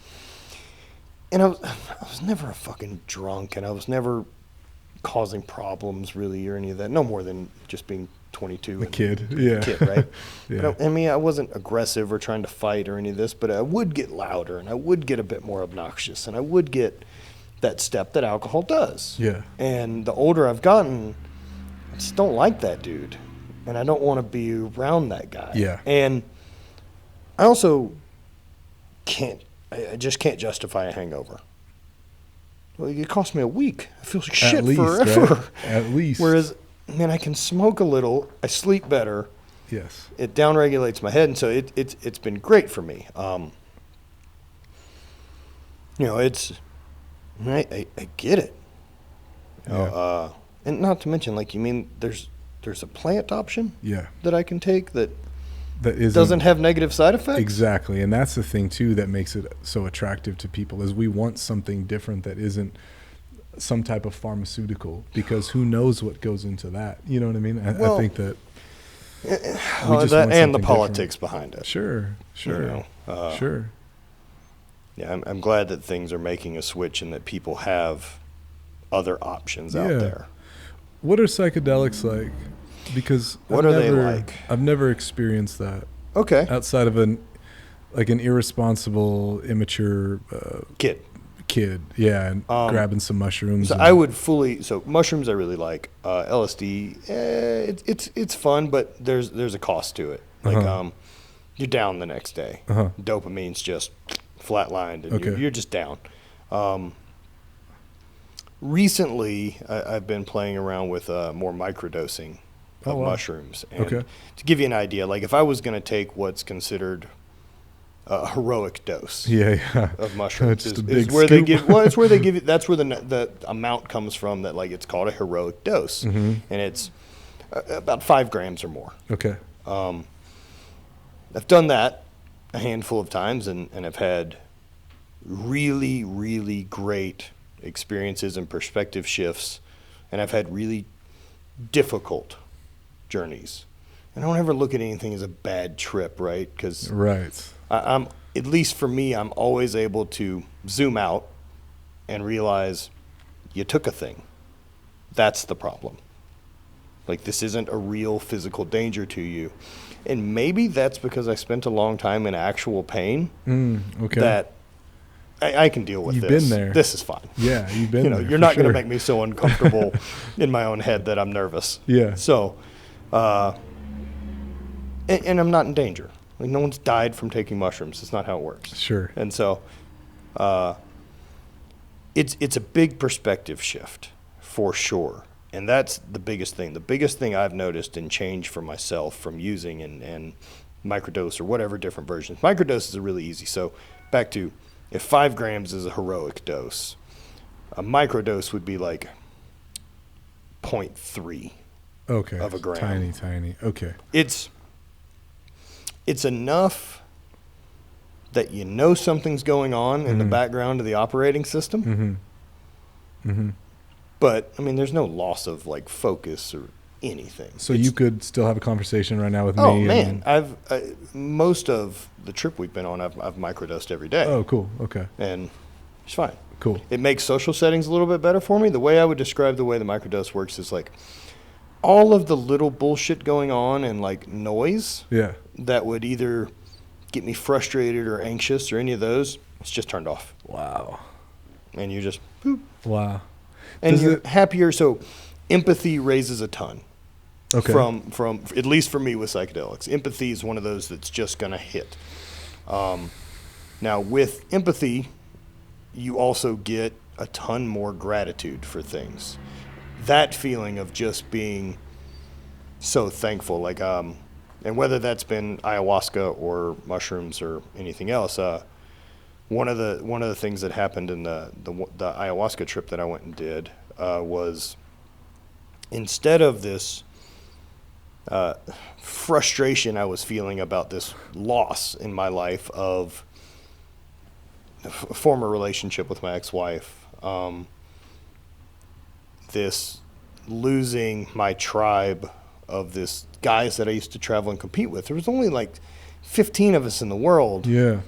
And I was never a fucking drunk, and I was never causing problems really or any of that. No more than just being 22. A kid, yeah. Kid, right? Yeah. I mean, I wasn't aggressive or trying to fight or any of this, but I would get louder, and I would get a bit more obnoxious, and I would get that step that alcohol does. Yeah. And the older I've gotten, I just don't like that dude. And I don't want to be around that guy. Yeah. And I also I just can't justify a hangover. Well, it cost me a week. I feel like shit forever. Right? At least. Whereas, man, I can smoke a little. I sleep better. Yes. It downregulates my head. And so it's been great for me. I get it. Yeah. And not to mention, like, you mean there's a plant option Yeah. that I can take that That doesn't have negative side effects? Exactly. And that's the thing, too, that makes it so attractive to people is we want something different that isn't some type of pharmaceutical, because who knows what goes into that? You know what I mean? I think that we just want and the something politics behind it. Sure. You know, Sure. Yeah, I'm glad that things are making a switch and that people have other options out there. What are psychedelics like? Because What are they like? I've never experienced that. Okay. Outside of an irresponsible, immature kid, yeah, and grabbing some mushrooms. So I would so mushrooms I really like. LSD, it's fun, but there's a cost to it. Like you're down the next day. Dopamine's just flatlined, and you're just down. Recently, I've been playing around with more microdosing of mushrooms. And to give you an idea, like if I was going to take what's considered a heroic dose of mushrooms, is where they give. Well, it's where they give you. That's where the amount comes from. That like it's called a heroic dose, and it's about 5 grams or more. Okay. I've done that a handful of times, and I've had really, really great experiences and perspective shifts, and I've had really difficult journeys. I don't ever look at anything as a bad trip, right? Because Right. I'm, at least for me, I'm always able to zoom out and realize you took a thing. That's the problem. Like, this isn't a real physical danger to you. And maybe that's because I spent a long time in actual pain. Okay. That I can deal with. You've this. been there. This is fine. Yeah, you've been there. You're for not going to sure. make me so uncomfortable in my own head that I'm nervous. Yeah. So, and I'm not in danger. Like, no one's died from taking mushrooms. That's not how it works. Sure. And so, it's a big perspective shift for sure. And that's the biggest thing. The biggest thing I've noticed and changed for myself from using and microdose or whatever different versions. Microdoses are really easy. So back to, if 5 grams is a heroic dose, a microdose would be like 0.3 Okay. of a gram. Tiny. Okay. It's enough that you know something's going on in the background of the operating system. But, I mean, there's no loss of, like, focus or anything. So you could still have a conversation right now with me. Oh, man. Most of the trip we've been on, I've microdosed every day. Oh, cool. Okay. And it's fine. Cool. It makes social settings a little bit better for me. The way I would describe the way the microdose works is, like, all of the little bullshit going on and, like, noise Yeah. that would either get me frustrated or anxious or any of those, it's just turned off. Wow. And you just, boop. Wow. And Does you're it- happier. So empathy raises a ton. Okay. From at least for me with psychedelics. Empathy is one of those that's just going to hit. Now, with empathy, you also get a ton more gratitude for things. That feeling of just being so thankful, like, and whether that's been ayahuasca or mushrooms or anything else, one of the things that happened in the ayahuasca trip that I went and did was, instead of this frustration I was feeling about this loss in my life of a former relationship with my ex-wife, this losing my tribe of this guys that I used to travel and compete with. There was only like 15 of us in the world. Yeah.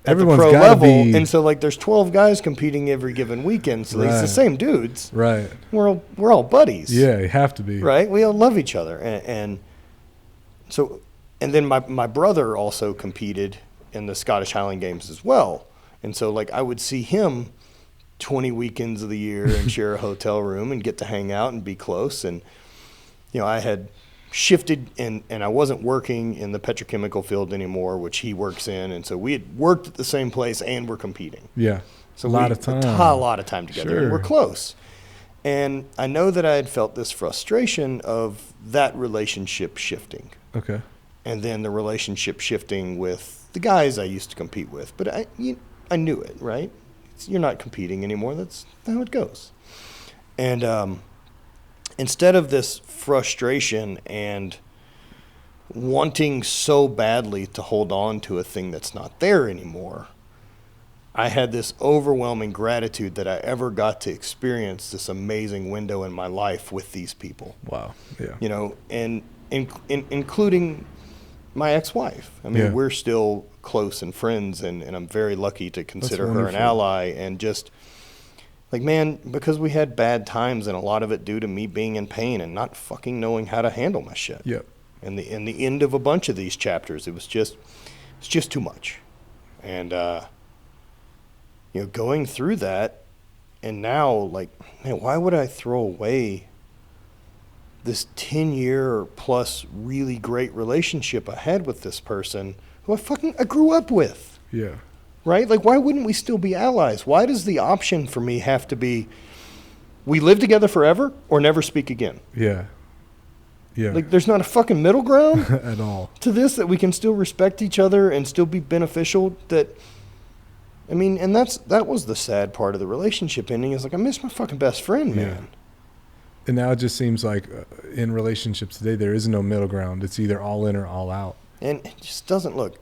At Everyone's the pro gotta level, be- and so like there's 12 guys competing every given weekend, so it's the Right. same dudes. Right. We're all buddies. Yeah, you have to be. Right? We all love each other. And so, and then my brother also competed in the Scottish Highland Games as well. And so, like, I would see him 20 weekends of the year and share a hotel room and get to hang out and be close. And, you know, I had shifted and I wasn't working in the petrochemical field anymore, which he works in. And so we had worked at the same place and were competing. Yeah. So a lot we of time. A lot of time together. Sure. And we're close. And I know that I had felt this frustration of that relationship shifting. Okay. And then the relationship shifting with the guys I used to compete with. But I knew it, right? You're not competing anymore. That's how it goes. And instead of this frustration and wanting so badly to hold on to a thing that's not there anymore, I had this overwhelming gratitude that I ever got to experience this amazing window in my life with these people. Wow. Yeah. You know, and including my ex-wife. I mean, Yeah. we're still close and friends, and I'm very lucky to consider her an wonderful. ally. And just, like, man, because we had bad times, and a lot of it due to me being in pain and not fucking knowing how to handle my shit. Yep. And in the end of a bunch of these chapters, it's just too much. And, you know, going through that, and now, like, man, why would I throw away this 10-year plus really great relationship I had with this person who I grew up with, Yeah. right? Like, why wouldn't we still be allies? Why does the option for me have to be we live together forever or never speak again? Yeah. Yeah. Like, there's not a fucking middle ground at all. to this, that we can still respect each other and still be beneficial. That, I mean, and that was the sad part of the relationship ending, is like, I miss my fucking best friend, Yeah. man. And now it just seems like in relationships today, there is no middle ground. It's either all in or all out. And it just doesn't look.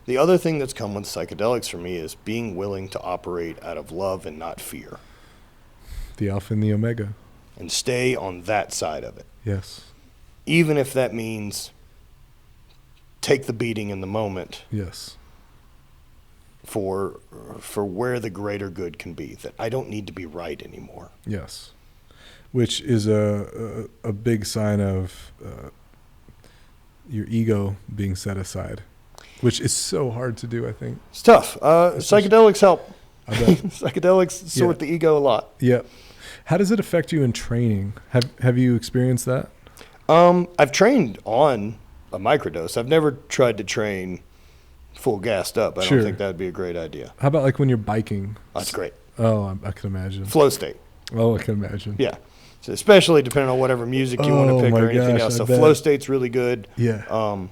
The other thing that's come with psychedelics for me is being willing to operate out of love and not fear, The alpha and the omega. and stay on that side of it. Yes. Even if that means take the beating in the moment Yes. for where the greater good can be, that I don't need to be right anymore. Yes. Which is a big sign of your ego being set aside, which is so hard to do, I think. It's tough. Psychedelics help. I bet. Psychedelics sort the ego a lot. Yeah. How does it affect you in training? Have you experienced that? I've trained on a microdose. I've never tried to train full gassed up. I Sure. don't think that would be a great idea. How about like when you're biking? That's great. Oh, I can imagine. Flow state. Oh, I can imagine. Yeah. So especially depending on whatever music you want to Oh pick my or anything gosh, else. I So bet. flow state's really good. Yeah.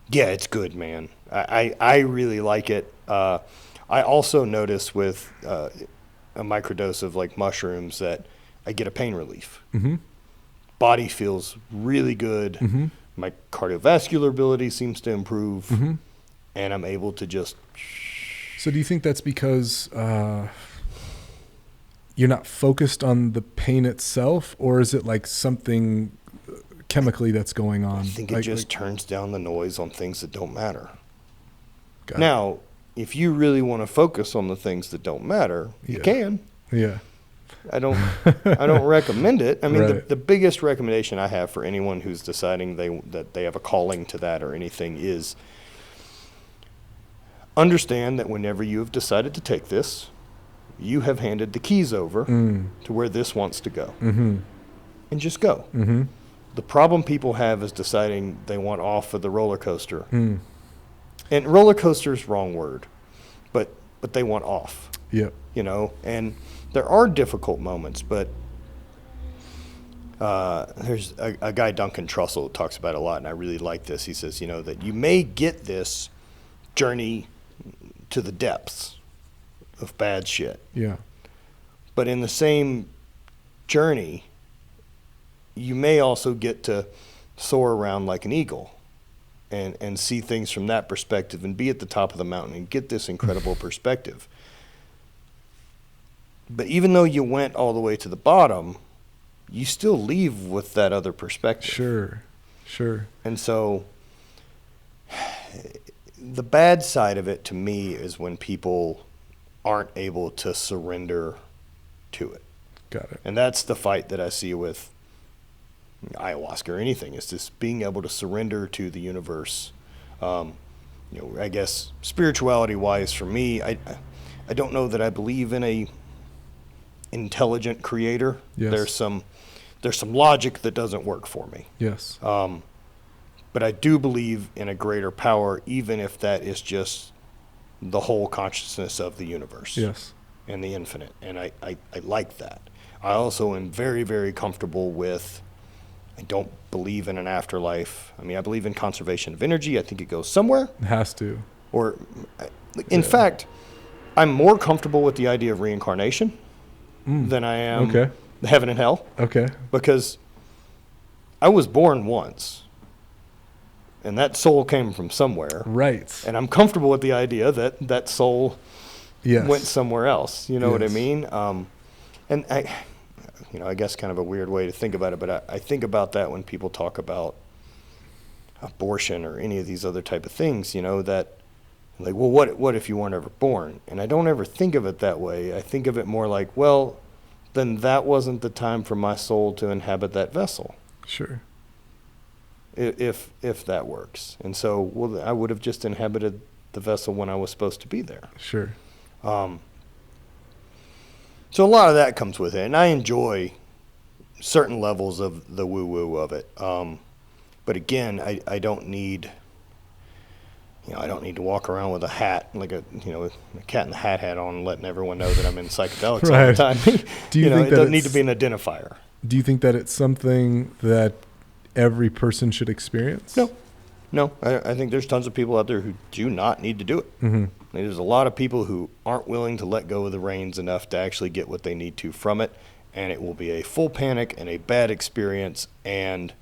Yeah, it's good, man. I really like it. I also notice with a microdose of like mushrooms that I get a pain relief. Mm-hmm. Body feels really good. Mm-hmm. My cardiovascular ability seems to improve, Mm-hmm. and I'm able to just. So do you think that's because you're not focused on the pain itself, or is it like something chemically that's going on? I think it just turns down the noise on things that don't matter. Got it. Now, if you really want to focus on the things that don't matter, you Yeah. can. Yeah. I don't recommend it. I mean, Right. the biggest recommendation I have for anyone who's deciding that they have a calling to that or anything is understand that whenever you have decided to take this, you have handed the keys over to where this wants to go. Mm-hmm. And just go. Mm-hmm. The problem people have is deciding they want off of the roller coaster. Mm. And roller coaster is wrong word, but they want off. Yep. You know, and there are difficult moments, but there's a guy, Duncan Trussell, talks about it a lot, and I really like this. He says, you know, that you may get this journey to the depths of bad shit, Yeah. but in the same journey, you may also get to soar around like an eagle and see things from that perspective and be at the top of the mountain and get this incredible perspective. But even though you went all the way to the bottom, you still leave with that other perspective. Sure. And so the bad side of it to me is when people aren't able to surrender to it. Got it. And that's the fight that I see with ayahuasca or anything, is just being able to surrender to the universe. You know, I guess spirituality wise for me, I don't know that I believe in a intelligent creator. Yes. There's some logic that doesn't work for me. Yes. But I do believe in a greater power, even if that is just the whole consciousness of the universe. Yes. And the infinite. And I like that. I also am very, very comfortable with, I don't believe in an afterlife. I mean, I believe in conservation of energy. I think it goes somewhere. It has to. Or, in fact, I'm more comfortable with the idea of reincarnation than I am heaven and hell. Okay. Because I was born once, and that soul came from somewhere. Right. And I'm comfortable with the idea that that soul Yes. went somewhere else. You know what I Yes. mean? And I guess kind of a weird way to think about it, but I think about that when people talk about abortion or any of these other type of things, you know, that like, well, what if you weren't ever born? And I don't ever think of it that way. I think of it more like, well, then that wasn't the time for my soul to inhabit that vessel. Sure. If that works. And so, well, I would have just inhabited the vessel when I was supposed to be there. Sure. So a lot of that comes with it, and I enjoy certain levels of the woo-woo of it. But again, I don't need, I don't need to walk around with a hat, like a cat in the hat on, letting everyone know that I'm in psychedelics all the time. Do you think it that doesn't need to be an identifier. Do you think that it's something that every person should experience? No. I think there's tons of people out there who do not need to do it. Mm-hmm. There's a lot of people who aren't willing to let go of the reins enough to actually get what they need to from it, and it will be a full panic and a bad experience. And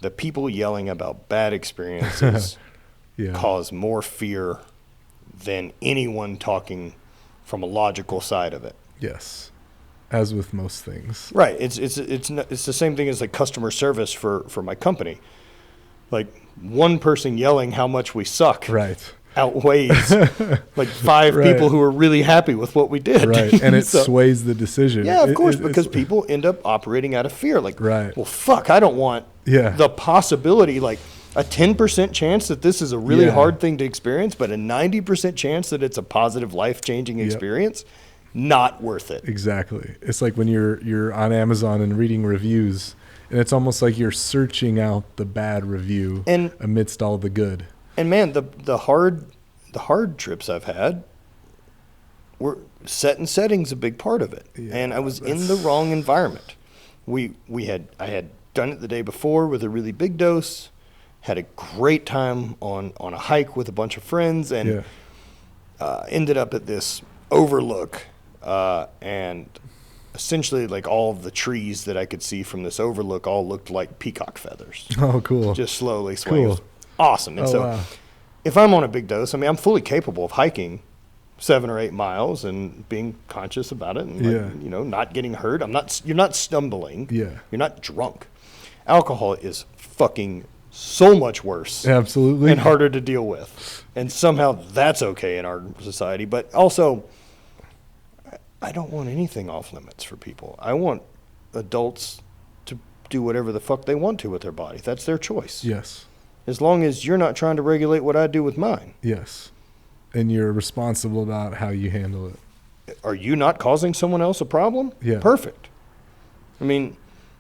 the people yelling about bad experiences cause more fear than anyone talking from a logical side of it. Yes. As with most things. Right. It's the same thing as like customer service for my company. Like one person yelling how much we suck Right. outweighs like 5 people who are really happy with what we did. Right. And it sways the decision. Yeah, of course, because people end up operating out of fear. Like, right. well, fuck, I don't want the possibility, like a 10% chance that this is a really hard thing to experience, but a 90% chance that it's a positive, life-changing experience. Not worth it. Exactly. It's like when you're on Amazon and reading reviews, and it's almost like you're searching out the bad review amidst all the good. And man, the hard trips I've had were setting's a big part of it. Yeah, and I was in the wrong environment. I had done it the day before with a really big dose, had a great time on a hike with a bunch of friends, and ended up at this overlook, and essentially like all of the trees that I could see from this overlook all looked like peacock feathers. Oh, cool. Just slowly swaying. Cool. Awesome. And if I'm on a big dose, I mean, I'm fully capable of hiking 7 or 8 miles and being conscious about it and not getting hurt. You're not stumbling. Yeah. You're not drunk. Alcohol is fucking so much worse. Absolutely. And harder to deal with. And somehow that's okay in our society. But also, I don't want anything off limits for people. I want adults to do whatever the fuck they want to with their body. That's their choice. Yes. As long as you're not trying to regulate what I do with mine. Yes. And you're responsible about how you handle it. Are you not causing someone else a problem? Yeah. Perfect. I mean,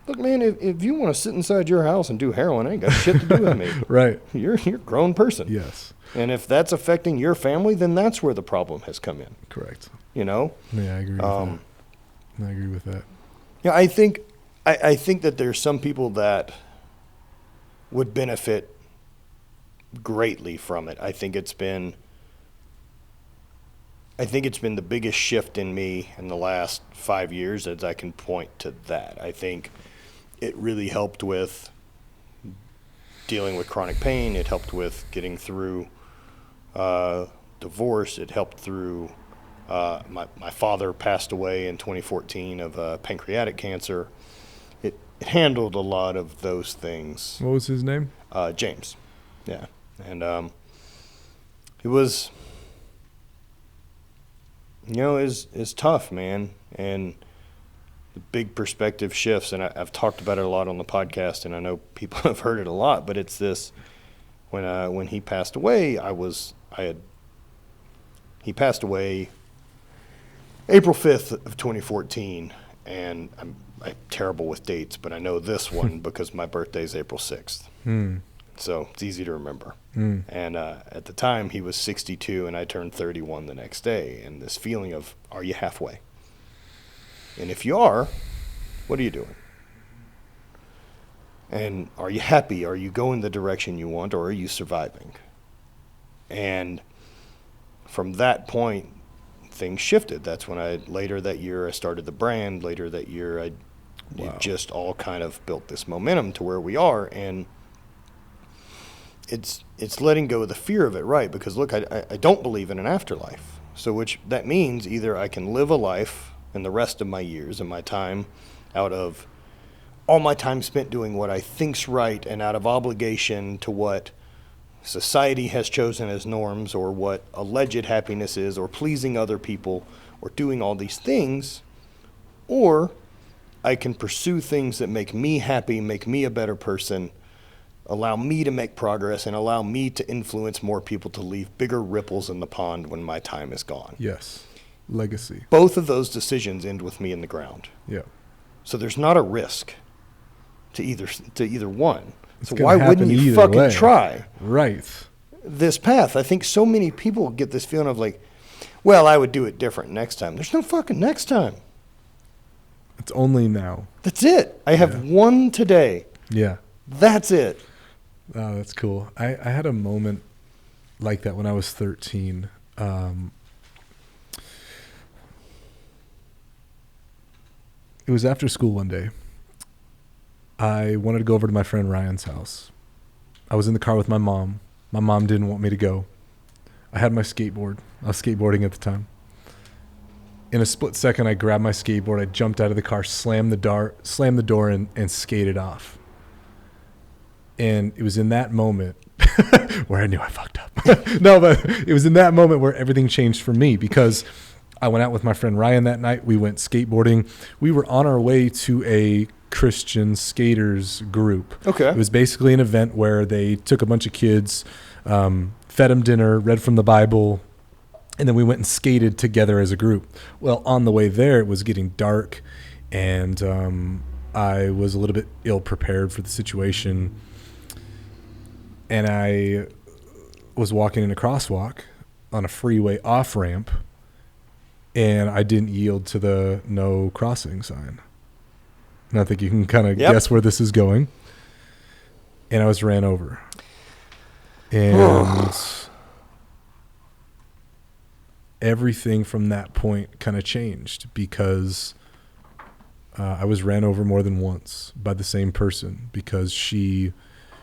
look, man, if you want to sit inside your house and do heroin, it ain't got shit to do with me. Right. You're a grown person. Yes. And if that's affecting your family, then that's where the problem has come in. Correct. You know? Yeah, I agree with that. I agree with that. Yeah, I think that there's some people that would benefit greatly from it. I think it's been the biggest shift in me in the last 5 years, as I can point to that. I think it really helped with dealing with chronic pain. It helped with getting through divorce. It helped through my father passed away in 2014 of pancreatic cancer. It handled a lot of those things. What was his name? James. Yeah. And it was, is tough, man. And the big perspective shifts, and I've talked about it a lot on the podcast, and I know people have heard it a lot, but it's this, when he passed away, he passed away April 5th of 2014, and I'm terrible with dates, but I know this one because my birthday is April 6th. So it's easy to remember. And at the time, he was 62, and I turned 31 the next day. And this feeling of, are you halfway? And if you are, what are you doing? And are you happy? Are you going the direction you want, or are you surviving? And from that point, things shifted. That's when later that year, I started the brand. Later that year, it just all kind of built this momentum to where we are. And it's letting go of the fear of it, right? Because look, I don't believe in an afterlife. So which that means either I can live a life in the rest of my years and my time out of all my time spent doing what I think's right and out of obligation to what society has chosen as norms or what alleged happiness is or pleasing other people or doing all these things, or I can pursue things that make me happy, make me a better person, allow me to make progress, and allow me to influence more people to leave bigger ripples in the pond when my time is gone. Yes. Legacy. Both of those decisions end with me in the ground. Yeah. So there's not a risk to either one. So why wouldn't you fucking try this path? I think so many people get this feeling of like, well, I would do it different next time. There's no fucking next time. It's only now. That's it. I have one today. Yeah. That's it. Oh, that's cool. I had a moment like that when I was 13. It was after school one day. I wanted to go over to my friend Ryan's house. I was in the car with my mom My mom didn't want me to go. I had my skateboard. I was skateboarding at the time. In a split second, I grabbed my skateboard. I jumped out of the car, slammed the door, and skated off. And it was in that moment where I knew I fucked up. No, but it was in that moment where everything changed for me, because I went out with my friend Ryan that night. We went skateboarding. We were on our way to a Christian skaters group. Okay. It was basically an event where they took a bunch of kids, fed them dinner, read from the Bible, and then we went and skated together as a group. Well, on the way there, it was getting dark, and I was a little bit ill-prepared for the situation. And I was walking in a crosswalk on a freeway off-ramp, and I didn't yield to the no crossing sign. And I think you can kind of guess where this is going. And I was ran over. And everything from that point kind of changed, because I was ran over more than once by the same person, because she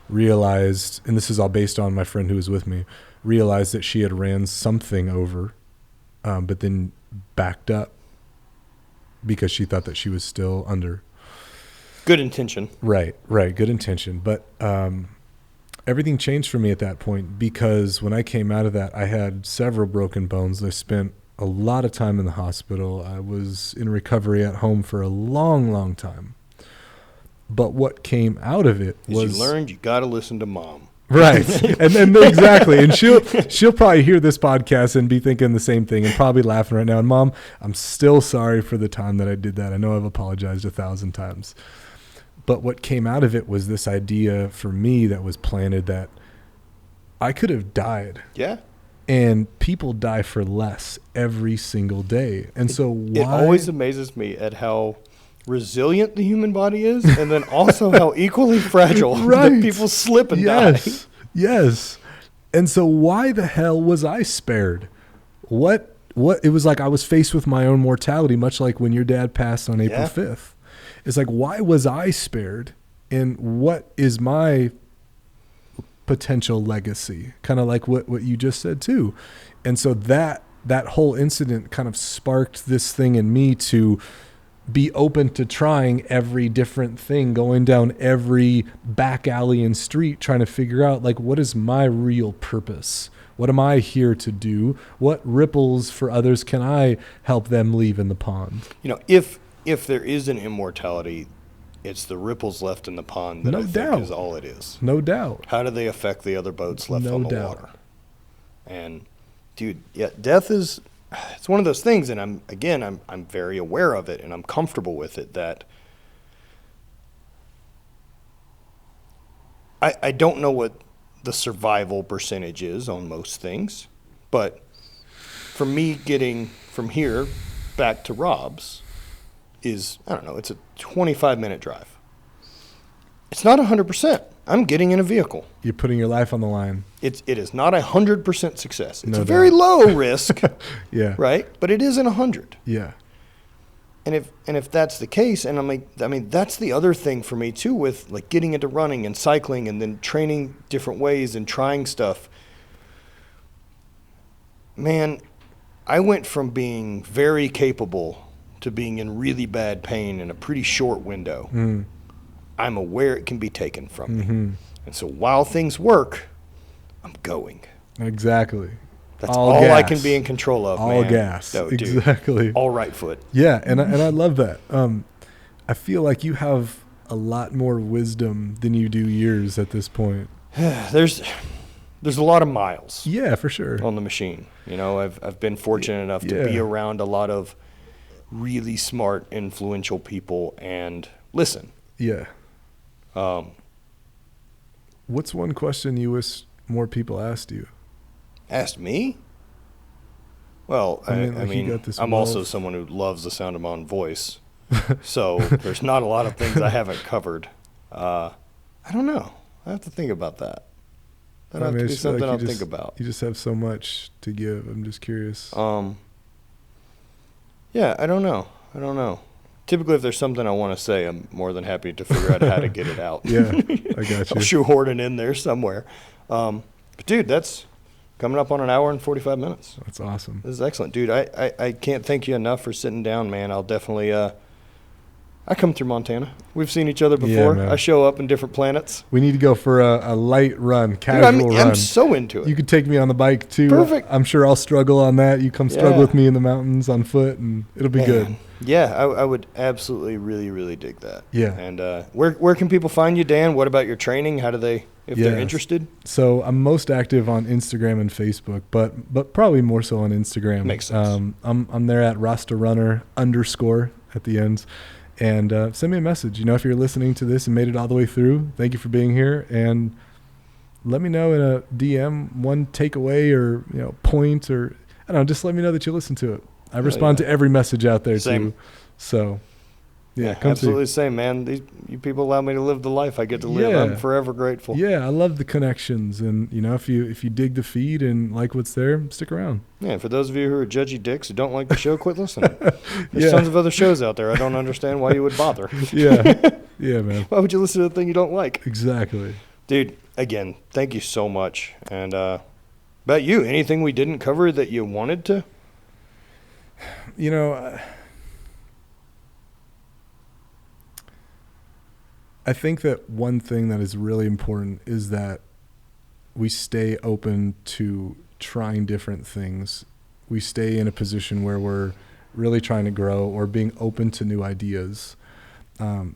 realized, and this is all based on my friend who was with me, realized that she had ran something over, but then backed up because she thought that she was still under. Good intention. Right. Good intention. But everything changed for me at that point, because when I came out of that, I had several broken bones. I spent a lot of time in the hospital. I was in recovery at home for a long, long time. But what came out of it was, you learned you got to listen to mom. Right. and exactly. And she'll probably hear this podcast and be thinking the same thing and probably laughing right now. And Mom, I'm still sorry for the time that I did that. I know I've apologized 1,000 times. But what came out of it was this idea for me that was planted, that I could have died. Yeah. And people die for less every single day. And it always amazes me at how resilient the human body is, and then also how equally fragile that people slip and die. Yes. And so why the hell was I spared? What it was like I was faced with my own mortality, much like when your dad passed on April 5th. It's like, why was I spared? And what is my potential legacy? Kind of like what you just said too. And so that whole incident kind of sparked this thing in me to be open to trying every different thing, going down every back alley and street, trying to figure out, like, what is my real purpose? What am I here to do? What ripples for others can I help them leave in the pond? If there is an immortality, it's the ripples left in the pond that I think is all it is. No doubt. How do they affect the other boats left on the water? And dude, death is, it's one of those things, and I'm very aware of it, and I'm comfortable with it, that I don't know what the survival percentage is on most things, but for me, getting from here back to Rob's is, I don't know, it's a 25-minute drive. It's not 100%. I'm getting in a vehicle. You're putting your life on the line. It is not 100% success. It's a very low risk. Yeah. Right? But it isn't 100. Yeah. And if that's the case, and I mean that's the other thing for me too, with like getting into running and cycling and then training different ways and trying stuff. Man, I went from being very capable to being in really bad pain in a pretty short window. Mm. I'm aware it can be taken from me. And so while things work, I'm going. Exactly. That's all gas. I can be in control of, all man. Gas. No, exactly. All right foot. Yeah, and I love that. I feel like you have a lot more wisdom than you do years at this point. There's a lot of miles. Yeah, for sure. On the machine. I've been fortunate enough to be around a lot of really smart, influential people and listen. Yeah. What's one question you wish more people asked you? Asked me? Well, I mean I'm also someone who loves the sound of my own voice. So there's not a lot of things I haven't covered. I don't know. I have to think about that. That'll have to be something I'll think about. You just have so much to give. I'm just curious. Yeah, I don't know. Typically, if there's something I want to say, I'm more than happy to figure out how to get it out. Yeah, I got you. I'll shoehorn it in there somewhere. But dude, that's coming up on an hour and 45 minutes. That's awesome. This is excellent, dude. I can't thank you enough for sitting down, man. I'll definitely I come through Montana. We've seen each other before. man. I show up in different planets. We need to go for a light run, casual Dude, run. I'm so into it. You could take me on the bike too. Perfect. I'm sure I'll struggle on that. You come struggle Yeah. with me in the mountains on foot, and it'll be good. Yeah, I would absolutely really, really dig that. Yeah. And where can people find you, Dan? What about your training? How do they, if they're Yes. interested? So I'm most active on Instagram and Facebook, but probably more so on Instagram. Makes sense. I'm there at _runner_ at the ends. And send me a message. You know, if you're listening to this and made it all the way through, thank you for being here. And let me know in a DM one takeaway or, point, or I don't know, just let me know that you listen to it. I respond to every message out there too. So yeah, come absolutely same, man. You people allow me to live the life I get to live. Yeah. I'm forever grateful. Yeah, I love the connections, and if you dig the feed and like what's there, stick around. Yeah, for those of you who are judgy dicks who don't like the show, quit listening. There's tons of other shows out there. I don't understand why you would bother. Yeah, man. Why would you listen to a thing you don't like? Exactly. Dude, again, thank you so much. And about you, anything we didn't cover that you wanted to? I think that one thing that is really important is that we stay open to trying different things. We stay in a position where we're really trying to grow or being open to new ideas.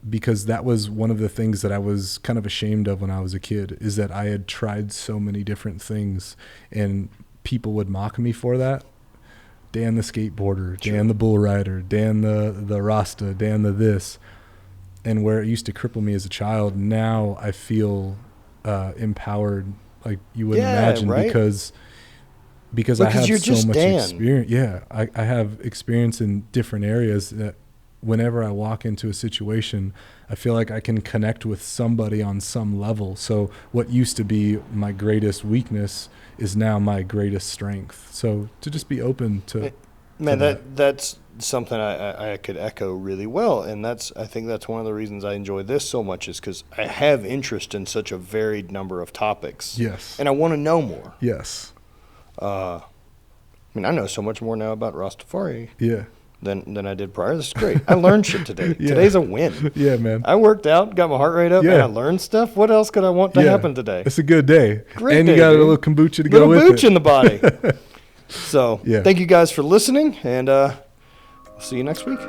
Because that was one of the things that I was kind of ashamed of when I was a kid, is that I had tried so many different things and people would mock me for that. Dan the skateboarder, Sure. Dan the bull rider, Dan the Rasta, Dan the this. And where it used to cripple me as a child, now I feel empowered like you wouldn't imagine, right? because I have you're so just much Dan. experience. Yeah, I have experience in different areas that whenever I walk into a situation, I feel like I can connect with somebody on some level. So what used to be my greatest weakness is now my greatest strength. So to just be open to Man, that's something I could echo really well, and I think that's one of the reasons I enjoy this so much, is because I have interest in such a varied number of topics. Yes. And I want to know more. Yes. I know so much more now about Rastafari Yeah. than I did prior. This is great. I learned shit today. Yeah. Today's a win. Yeah, man. I worked out, got my heart rate up, Yeah. and I learned stuff. What else could I want to happen today? It's a good day. Great and day, you got dude. a little kombucha to Little go with booch it. in the body. So Yeah. thank you guys for listening, and see you next week.